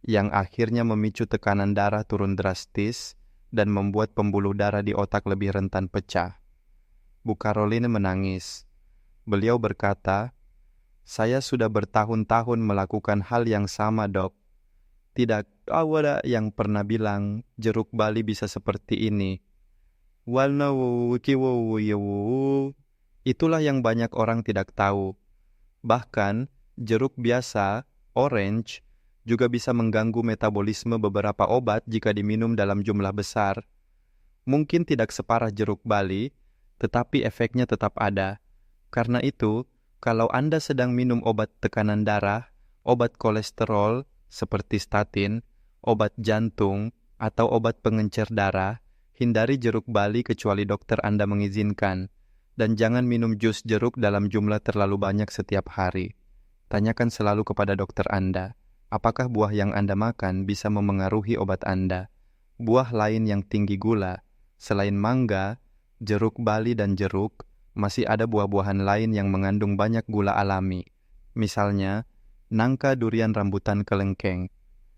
yang akhirnya memicu tekanan darah turun drastis dan membuat pembuluh darah di otak lebih rentan pecah. Bu Caroline menangis. Beliau berkata, "Saya sudah bertahun-tahun melakukan hal yang sama, Dok. Tidak ada yang pernah bilang jeruk bali bisa seperti ini. Itulah yang banyak orang tidak tahu. Bahkan, jeruk biasa, orange, juga bisa mengganggu metabolisme beberapa obat jika diminum dalam jumlah besar. Mungkin tidak separah jeruk bali, tetapi efeknya tetap ada. Karena itu, kalau Anda sedang minum obat tekanan darah, obat kolesterol seperti statin, obat jantung, atau obat pengencer darah, hindari jeruk bali kecuali dokter Anda mengizinkan. Dan jangan minum jus jeruk dalam jumlah terlalu banyak setiap hari. Tanyakan selalu kepada dokter Anda, apakah buah yang Anda makan bisa memengaruhi obat Anda. Buah lain yang tinggi gula, selain mangga, jeruk bali dan jeruk, masih ada buah-buahan lain yang mengandung banyak gula alami. Misalnya, nangka durian rambutan kelengkeng.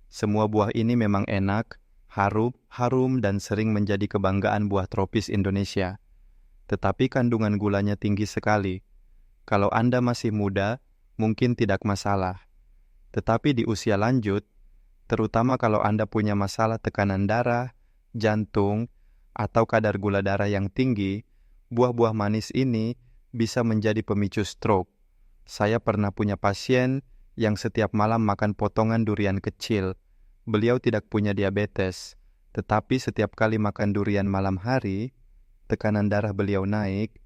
Semua buah ini memang enak, harum, dan sering menjadi kebanggaan buah tropis Indonesia. Tetapi kandungan gulanya tinggi sekali. Kalau Anda masih muda, mungkin tidak masalah. Tetapi di usia lanjut, terutama kalau Anda punya masalah tekanan darah, jantung, atau kadar gula darah yang tinggi, buah-buah manis ini bisa menjadi pemicu stroke. Saya pernah punya pasien yang setiap malam makan potongan durian kecil. Beliau tidak punya diabetes, tetapi setiap kali makan durian malam hari, tekanan darah beliau naik,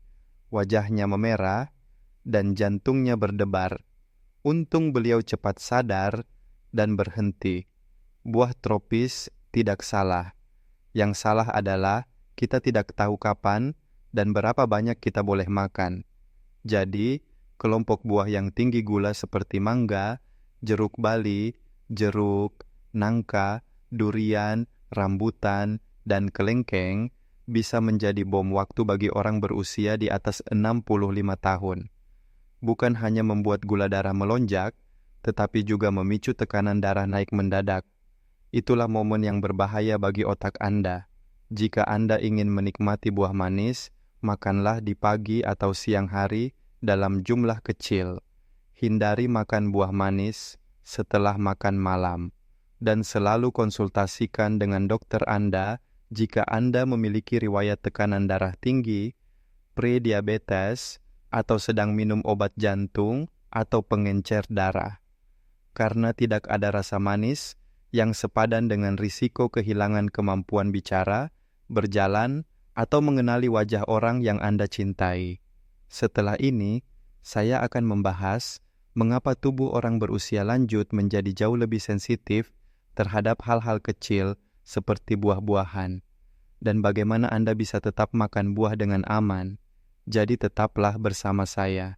wajahnya memerah, dan jantungnya berdebar. Untung beliau cepat sadar dan berhenti. Buah tropis tidak salah. Yang salah adalah kita tidak tahu kapan dan berapa banyak kita boleh makan. Jadi, kelompok buah yang tinggi gula seperti mangga, jeruk bali, jeruk, nangka, durian, rambutan, dan kelengkeng bisa menjadi bom waktu bagi orang berusia di atas 65 tahun. Bukan hanya membuat gula darah melonjak, tetapi juga memicu tekanan darah naik mendadak. Itulah momen yang berbahaya bagi otak Anda. Jika Anda ingin menikmati buah manis, makanlah di pagi atau siang hari dalam jumlah kecil. Hindari makan buah manis setelah makan malam. Dan selalu konsultasikan dengan dokter Anda jika Anda memiliki riwayat tekanan darah tinggi, prediabetes, atau sedang minum obat jantung atau pengencer darah. Karena tidak ada rasa manis yang sepadan dengan risiko kehilangan kemampuan bicara, berjalan, atau mengenali wajah orang yang Anda cintai. Setelah ini, saya akan membahas mengapa tubuh orang berusia lanjut menjadi jauh lebih sensitif terhadap hal-hal kecil seperti buah-buahan, dan bagaimana Anda bisa tetap makan buah dengan aman. Jadi tetaplah bersama saya,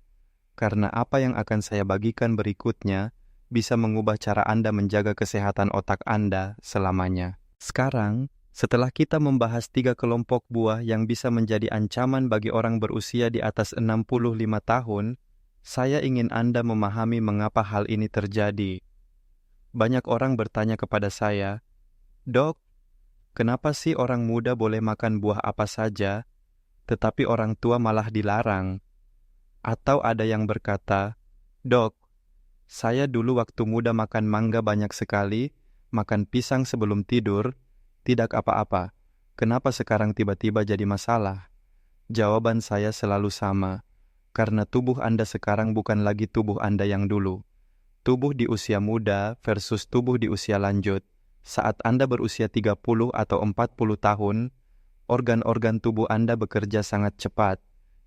karena apa yang akan saya bagikan berikutnya bisa mengubah cara Anda menjaga kesehatan otak Anda selamanya. Sekarang, setelah kita membahas 3 kelompok buah yang bisa menjadi ancaman bagi orang berusia di atas 65 tahun, saya ingin Anda memahami mengapa hal ini terjadi. Banyak orang bertanya kepada saya, "Dok, kenapa sih orang muda boleh makan buah apa saja, tetapi orang tua malah dilarang?" Atau ada yang berkata, "Dok, saya dulu waktu muda makan mangga banyak sekali, makan pisang sebelum tidur, tidak apa-apa. Kenapa sekarang tiba-tiba jadi masalah?" Jawaban saya selalu sama, karena tubuh Anda sekarang bukan lagi tubuh Anda yang dulu. Tubuh di usia muda versus tubuh di usia lanjut. Saat Anda berusia 30 atau 40 tahun, organ-organ tubuh Anda bekerja sangat cepat.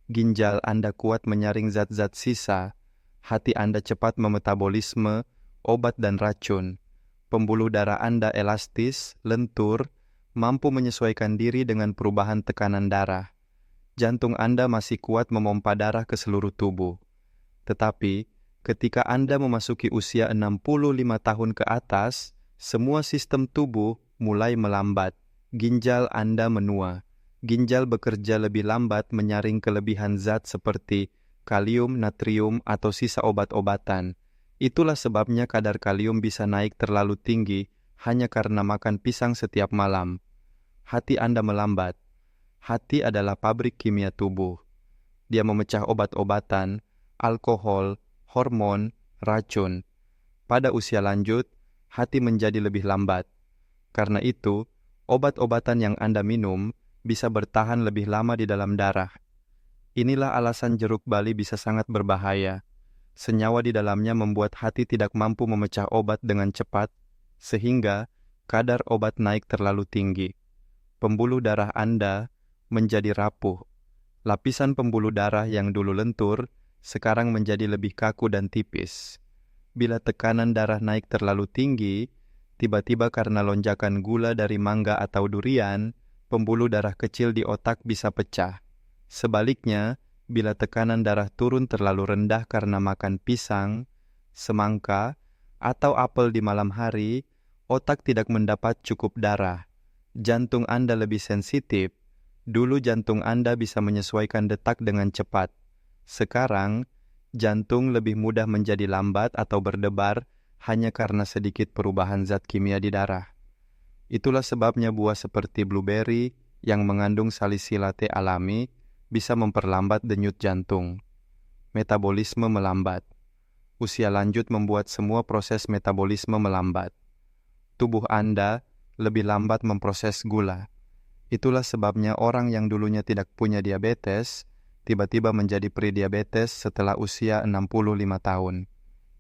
Ginjal Anda kuat menyaring zat-zat sisa. Hati Anda cepat memetabolisme obat dan racun. Pembuluh darah Anda elastis, lentur, mampu menyesuaikan diri dengan perubahan tekanan darah. Jantung Anda masih kuat memompa darah ke seluruh tubuh. Tetapi, ketika Anda memasuki usia 65 tahun ke atas, semua sistem tubuh mulai melambat. Ginjal Anda menua. Ginjal bekerja lebih lambat menyaring kelebihan zat seperti kalium, natrium, atau sisa obat-obatan. Itulah sebabnya kadar kalium bisa naik terlalu tinggi hanya karena makan pisang setiap malam. Hati Anda melambat. Hati adalah pabrik kimia tubuh. Dia memecah obat-obatan, alkohol, hormon, racun. Pada usia lanjut, hati menjadi lebih lambat. Karena itu, obat-obatan yang Anda minum bisa bertahan lebih lama di dalam darah. Inilah alasan jeruk bali bisa sangat berbahaya. Senyawa di dalamnya membuat hati tidak mampu memecah obat dengan cepat, sehingga kadar obat naik terlalu tinggi. Pembuluh darah Anda menjadi rapuh. Lapisan pembuluh darah yang dulu lentur, sekarang menjadi lebih kaku dan tipis. Bila tekanan darah naik terlalu tinggi, tiba-tiba karena lonjakan gula dari mangga atau durian, pembuluh darah kecil di otak bisa pecah. Sebaliknya, bila tekanan darah turun terlalu rendah karena makan pisang, semangka, atau apel di malam hari, otak tidak mendapat cukup darah. Jantung Anda lebih sensitif. Dulu jantung Anda bisa menyesuaikan detak dengan cepat. Sekarang, jantung lebih mudah menjadi lambat atau berdebar hanya karena sedikit perubahan zat kimia di darah. Itulah sebabnya buah seperti blueberry yang mengandung salisilate alami bisa memperlambat denyut jantung. Metabolisme melambat. Usia lanjut membuat semua proses metabolisme melambat. Tubuh Anda lebih lambat memproses gula. Itulah sebabnya orang yang dulunya tidak punya diabetes, tiba-tiba menjadi prediabetes setelah usia 65 tahun.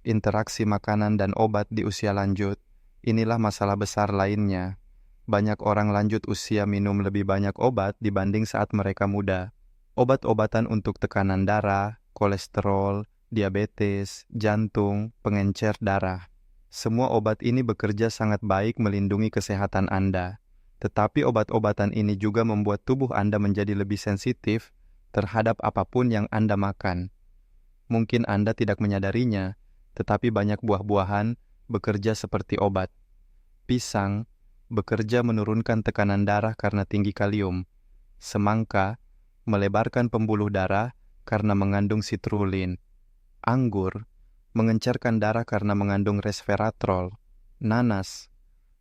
Interaksi makanan dan obat di usia lanjut, inilah masalah besar lainnya. Banyak orang lanjut usia minum lebih banyak obat dibanding saat mereka muda. Obat-obatan untuk tekanan darah, kolesterol, diabetes, jantung, pengencer darah. Semua obat ini bekerja sangat baik melindungi kesehatan Anda. Tetapi obat-obatan ini juga membuat tubuh Anda menjadi lebih sensitif terhadap apapun yang Anda makan. Mungkin Anda tidak menyadarinya, tetapi banyak buah-buahan bekerja seperti obat. Pisang bekerja menurunkan tekanan darah karena tinggi kalium. Semangka melebarkan pembuluh darah karena mengandung citrulline. Anggur mengencerkan darah karena mengandung resveratrol. Nanas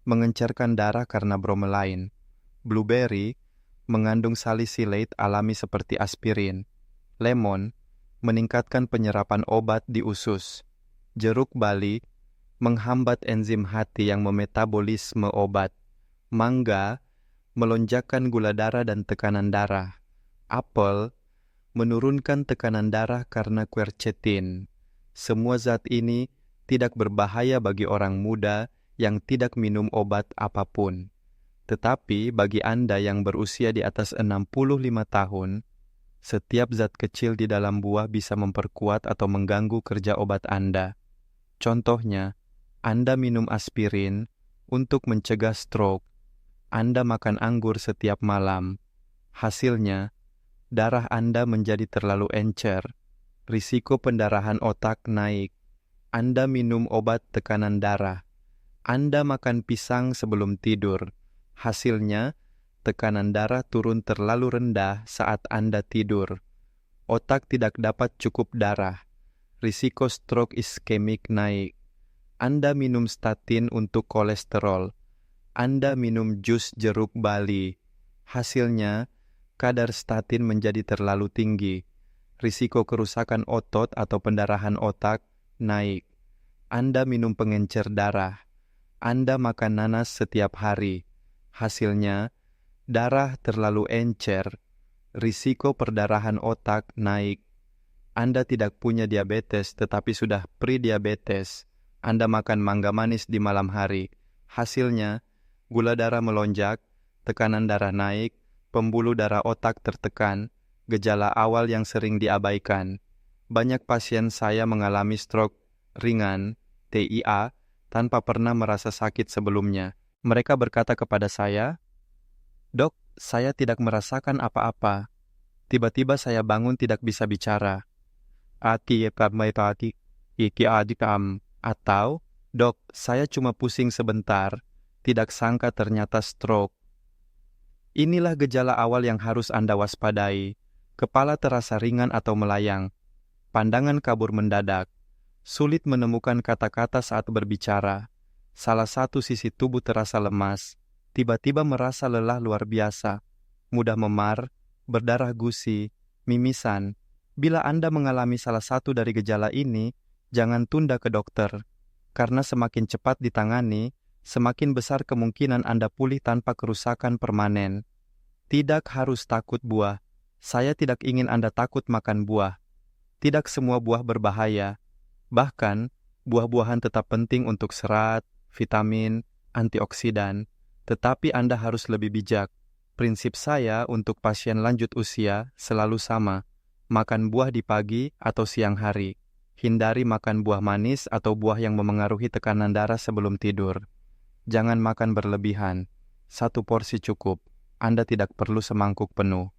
mengencerkan darah karena bromelain. Blueberry mengandung salicylate alami seperti aspirin. Lemon meningkatkan penyerapan obat di usus. Jeruk bali menghambat enzim hati yang memetabolisme obat. Mangga melonjakkan gula darah dan tekanan darah. Apel menurunkan tekanan darah karena quercetin. Semua zat ini tidak berbahaya bagi orang muda yang tidak minum obat apapun. Tetapi bagi Anda yang berusia di atas 65 tahun, setiap zat kecil di dalam buah bisa memperkuat atau mengganggu kerja obat Anda. Contohnya, Anda minum aspirin untuk mencegah stroke. Anda makan anggur setiap malam. Hasilnya, darah Anda menjadi terlalu encer. Risiko pendarahan otak naik. Anda minum obat tekanan darah. Anda makan pisang sebelum tidur. Hasilnya, tekanan darah turun terlalu rendah saat Anda tidur. Otak tidak dapat cukup darah. Risiko stroke iskemik naik. Anda minum statin untuk kolesterol. Anda minum jus jeruk bali. Hasilnya, kadar statin menjadi terlalu tinggi. Risiko kerusakan otot atau pendarahan otak naik. Anda minum pengencer darah. Anda makan nanas setiap hari. Hasilnya, darah terlalu encer. Risiko perdarahan otak naik. Anda tidak punya diabetes tetapi sudah prediabetes. Anda makan mangga manis di malam hari. Hasilnya, gula darah melonjak, tekanan darah naik, pembuluh darah otak tertekan, gejala awal yang sering diabaikan. Banyak pasien saya mengalami stroke ringan, TIA, tanpa pernah merasa sakit sebelumnya. Mereka berkata kepada saya, "Dok, saya tidak merasakan apa-apa. Tiba-tiba saya bangun tidak bisa bicara." Atau, "Dok, saya cuma pusing sebentar. Tidak sangka ternyata stroke." Inilah gejala awal yang harus Anda waspadai. Kepala terasa ringan atau melayang. Pandangan kabur mendadak. Sulit menemukan kata-kata saat berbicara. Salah satu sisi tubuh terasa lemas. Tiba-tiba merasa lelah luar biasa. Mudah memar, berdarah gusi, mimisan. Bila Anda mengalami salah satu dari gejala ini, jangan tunda ke dokter. Karena semakin cepat ditangani, semakin besar kemungkinan Anda pulih tanpa kerusakan permanen. Tidak harus takut buah. Saya tidak ingin Anda takut makan buah. Tidak semua buah berbahaya. Bahkan, buah-buahan tetap penting untuk serat, vitamin, antioksidan. Tetapi Anda harus lebih bijak. Prinsip saya untuk pasien lanjut usia selalu sama. Makan buah di pagi atau siang hari. Hindari makan buah manis atau buah yang memengaruhi tekanan darah sebelum tidur. Jangan makan berlebihan. 1 porsi cukup. Anda tidak perlu semangkuk penuh.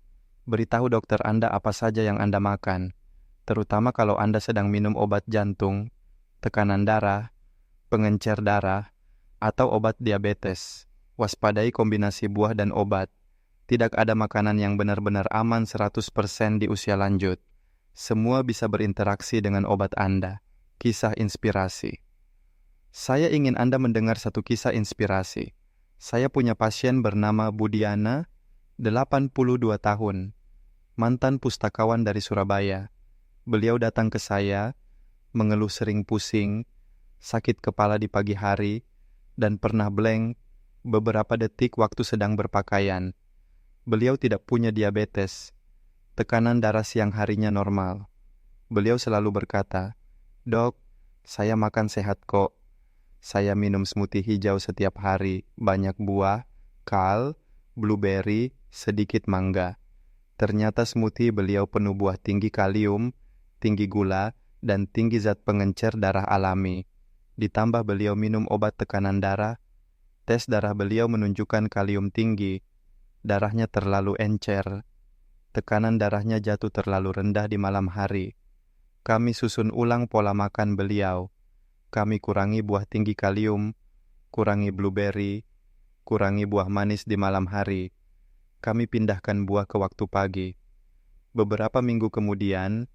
Beritahu dokter Anda apa saja yang Anda makan, terutama kalau Anda sedang minum obat jantung, tekanan darah, pengencer darah, atau obat diabetes. Waspadai kombinasi buah dan obat. Tidak ada makanan yang benar-benar aman 100% di usia lanjut. Semua bisa berinteraksi dengan obat Anda. Kisah inspirasi. Saya ingin Anda mendengar satu kisah inspirasi. Saya punya pasien bernama Budiana, 82 tahun. Mantan pustakawan dari Surabaya. Beliau datang ke saya mengeluh sering pusing, sakit kepala di pagi hari, dan pernah blank beberapa detik waktu sedang berpakaian. Beliau tidak punya diabetes, tekanan darah siang harinya normal. Beliau selalu berkata, "Dok, saya makan sehat kok. Saya minum smoothie hijau setiap hari, banyak buah, kal, blueberry, sedikit mangga." Ternyata smoothie beliau penuh buah tinggi kalium, tinggi gula, dan tinggi zat pengencer darah alami. Ditambah beliau minum obat tekanan darah, tes darah beliau menunjukkan kalium tinggi, darahnya terlalu encer, tekanan darahnya jatuh terlalu rendah di malam hari. Kami susun ulang pola makan beliau. Kami kurangi buah tinggi kalium, kurangi blueberry, kurangi buah manis di malam hari. Kami pindahkan buah ke waktu pagi. Beberapa minggu kemudian,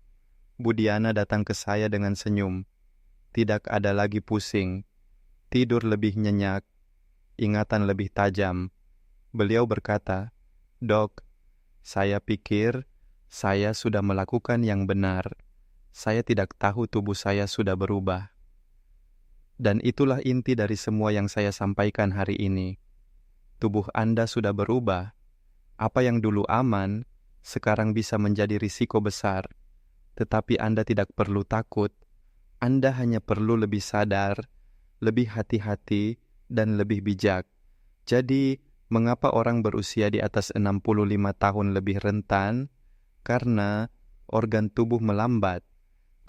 Budiana datang ke saya dengan senyum. Tidak ada lagi pusing, tidur lebih nyenyak, ingatan lebih tajam. Beliau berkata, "Dok, saya pikir saya sudah melakukan yang benar. Saya tidak tahu tubuh saya sudah berubah." Dan itulah inti dari semua yang saya sampaikan hari ini. Tubuh Anda sudah berubah. Apa yang dulu aman, sekarang bisa menjadi risiko besar. Tetapi Anda tidak perlu takut. Anda hanya perlu lebih sadar, lebih hati-hati, dan lebih bijak. Jadi, mengapa orang berusia di atas 65 tahun lebih rentan? Karena organ tubuh melambat,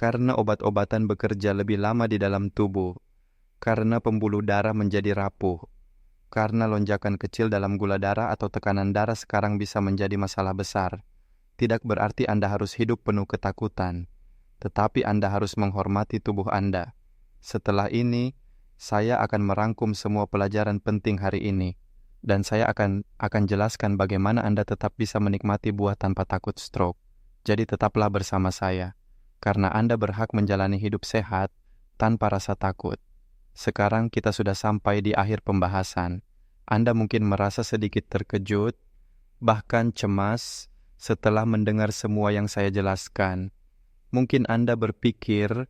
karena obat-obatan bekerja lebih lama di dalam tubuh, karena pembuluh darah menjadi rapuh, karena lonjakan kecil dalam gula darah atau tekanan darah sekarang bisa menjadi masalah besar. Tidak berarti Anda harus hidup penuh ketakutan, tetapi Anda harus menghormati tubuh Anda. Setelah ini, saya akan merangkum semua pelajaran penting hari ini, dan saya akan jelaskan bagaimana Anda tetap bisa menikmati buah tanpa takut stroke. Jadi tetaplah bersama saya, karena Anda berhak menjalani hidup sehat tanpa rasa takut. Sekarang kita sudah sampai di akhir pembahasan. Anda mungkin merasa sedikit terkejut, bahkan cemas setelah mendengar semua yang saya jelaskan. Mungkin Anda berpikir,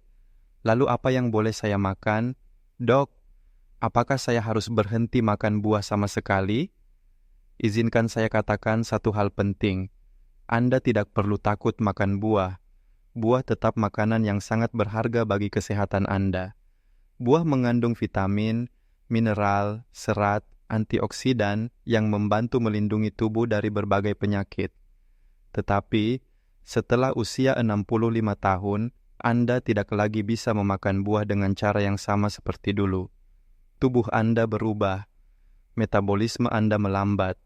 lalu apa yang boleh saya makan? Dok, apakah saya harus berhenti makan buah sama sekali? Izinkan saya katakan satu hal penting. Anda tidak perlu takut makan buah. Buah tetap makanan yang sangat berharga bagi kesehatan Anda. Buah mengandung vitamin, mineral, serat, antioksidan yang membantu melindungi tubuh dari berbagai penyakit. Tetapi, setelah usia 65 tahun, Anda tidak lagi bisa memakan buah dengan cara yang sama seperti dulu. Tubuh Anda berubah, metabolisme Anda melambat,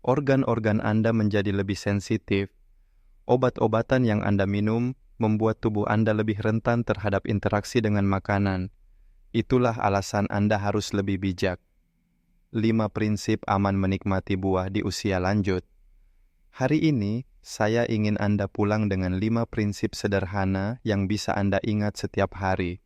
organ-organ Anda menjadi lebih sensitif. Obat-obatan yang Anda minum membuat tubuh Anda lebih rentan terhadap interaksi dengan makanan. Itulah alasan Anda harus lebih bijak. 5 prinsip aman menikmati buah di usia lanjut. Hari ini, saya ingin Anda pulang dengan 5 prinsip sederhana yang bisa Anda ingat setiap hari.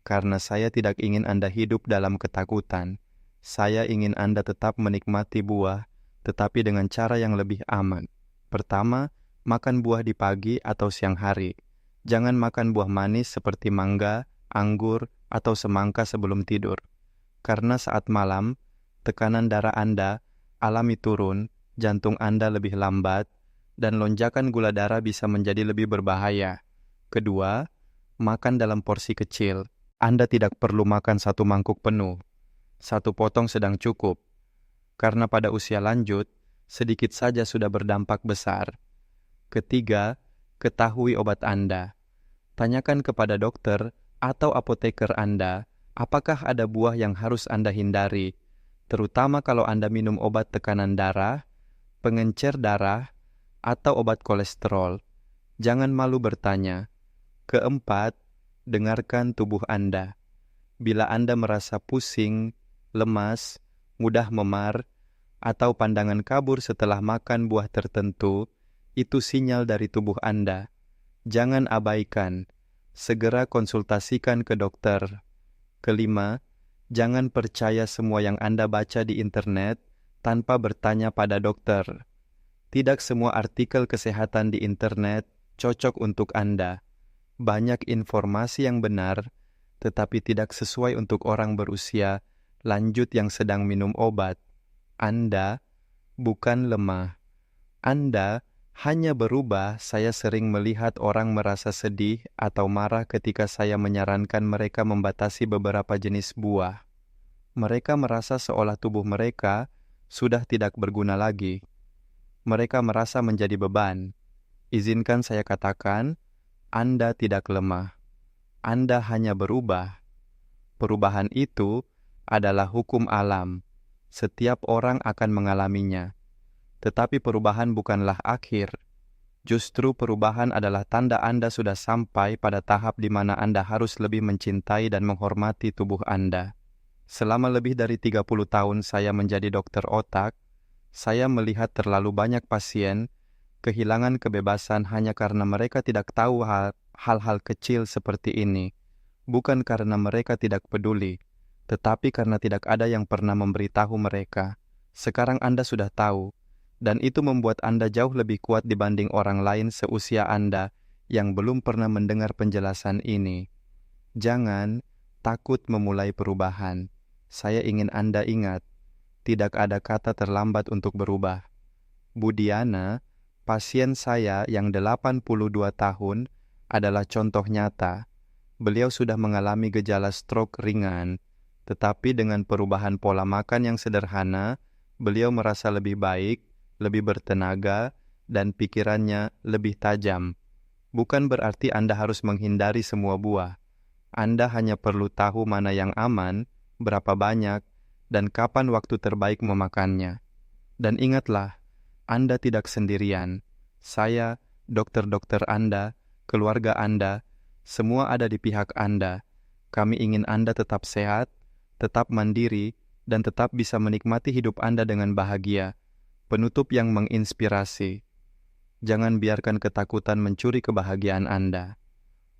Karena saya tidak ingin Anda hidup dalam ketakutan. Saya ingin Anda tetap menikmati buah, tetapi dengan cara yang lebih aman. Pertama, makan buah di pagi atau siang hari. Jangan makan buah manis seperti mangga, anggur, atau semangka sebelum tidur. Karena saat malam, tekanan darah Anda alami turun, jantung Anda lebih lambat, dan lonjakan gula darah bisa menjadi lebih berbahaya. Kedua, makan dalam porsi kecil. Anda tidak perlu makan 1 mangkuk penuh. 1 potong sedang cukup. Karena pada usia lanjut, sedikit saja sudah berdampak besar. Ketiga, ketahui obat Anda. Tanyakan kepada dokter atau apoteker Anda, apakah ada buah yang harus Anda hindari, terutama kalau Anda minum obat tekanan darah, pengencer darah, atau obat kolesterol. Jangan malu bertanya. Keempat, dengarkan tubuh Anda. Bila Anda merasa pusing, lemas, mudah memar, atau pandangan kabur setelah makan buah tertentu, itu sinyal dari tubuh Anda. Jangan abaikan. Segera konsultasikan ke dokter. Kelima, jangan percaya semua yang Anda baca di internet tanpa bertanya pada dokter. Tidak semua artikel kesehatan di internet cocok untuk Anda. Banyak informasi yang benar, tetapi tidak sesuai untuk orang berusia lanjut yang sedang minum obat. Anda bukan lemah. Anda hanya berubah. Saya sering melihat orang merasa sedih atau marah ketika saya menyarankan mereka membatasi beberapa jenis buah. Mereka merasa seolah tubuh mereka sudah tidak berguna lagi. Mereka merasa menjadi beban. Izinkan saya katakan, Anda tidak lemah. Anda hanya berubah. Perubahan itu adalah hukum alam. Setiap orang akan mengalaminya. Tetapi perubahan bukanlah akhir. Justru perubahan adalah tanda Anda sudah sampai pada tahap di mana Anda harus lebih mencintai dan menghormati tubuh Anda. Selama lebih dari 30 tahun saya menjadi dokter otak, saya melihat terlalu banyak pasien kehilangan kebebasan hanya karena mereka tidak tahu hal-hal kecil seperti ini. Bukan karena mereka tidak peduli, tetapi karena tidak ada yang pernah memberitahu mereka. Sekarang Anda sudah tahu, dan itu membuat Anda jauh lebih kuat dibanding orang lain seusia Anda yang belum pernah mendengar penjelasan ini. Jangan takut memulai perubahan. Saya ingin Anda ingat, tidak ada kata terlambat untuk berubah. Budiana, pasien saya yang 82 tahun, adalah contoh nyata. Beliau sudah mengalami gejala stroke ringan, tetapi dengan perubahan pola makan yang sederhana, beliau merasa lebih baik, lebih bertenaga, dan pikirannya lebih tajam. Bukan berarti Anda harus menghindari semua buah. Anda hanya perlu tahu mana yang aman, berapa banyak, dan kapan waktu terbaik memakannya. Dan ingatlah, Anda tidak sendirian. Saya, dokter-dokter Anda, keluarga Anda, semua ada di pihak Anda. Kami ingin Anda tetap sehat, tetap mandiri, dan tetap bisa menikmati hidup Anda dengan bahagia. Penutup yang menginspirasi. Jangan biarkan ketakutan mencuri kebahagiaan Anda.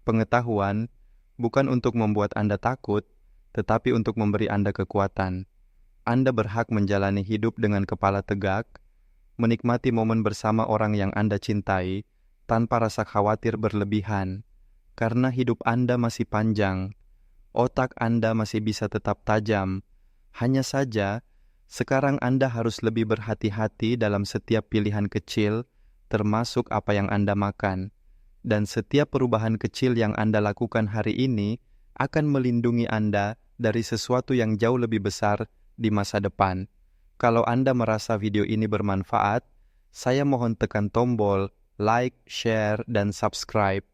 Pengetahuan bukan untuk membuat Anda takut, tetapi untuk memberi Anda kekuatan. Anda berhak menjalani hidup dengan kepala tegak, menikmati momen bersama orang yang Anda cintai, tanpa rasa khawatir berlebihan. Karena hidup Anda masih panjang, otak Anda masih bisa tetap tajam. Hanya saja, sekarang Anda harus lebih berhati-hati dalam setiap pilihan kecil, termasuk apa yang Anda makan. Dan setiap perubahan kecil yang Anda lakukan hari ini akan melindungi Anda dari sesuatu yang jauh lebih besar di masa depan. Kalau Anda merasa video ini bermanfaat, saya mohon tekan tombol like, share, dan subscribe.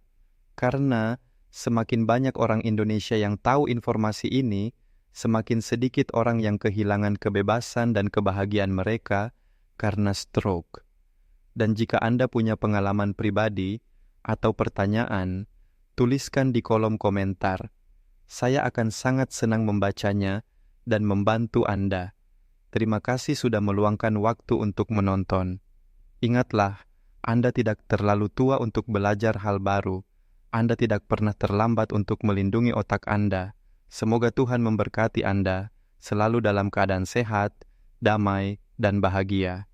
Karena semakin banyak orang Indonesia yang tahu informasi ini, semakin sedikit orang yang kehilangan kebebasan dan kebahagiaan mereka karena stroke. Dan jika Anda punya pengalaman pribadi atau pertanyaan, tuliskan di kolom komentar. Saya akan sangat senang membacanya dan membantu Anda. Terima kasih sudah meluangkan waktu untuk menonton. Ingatlah, Anda tidak terlalu tua untuk belajar hal baru. Anda tidak pernah terlambat untuk melindungi otak Anda. Semoga Tuhan memberkati Anda selalu dalam keadaan sehat, damai, dan bahagia.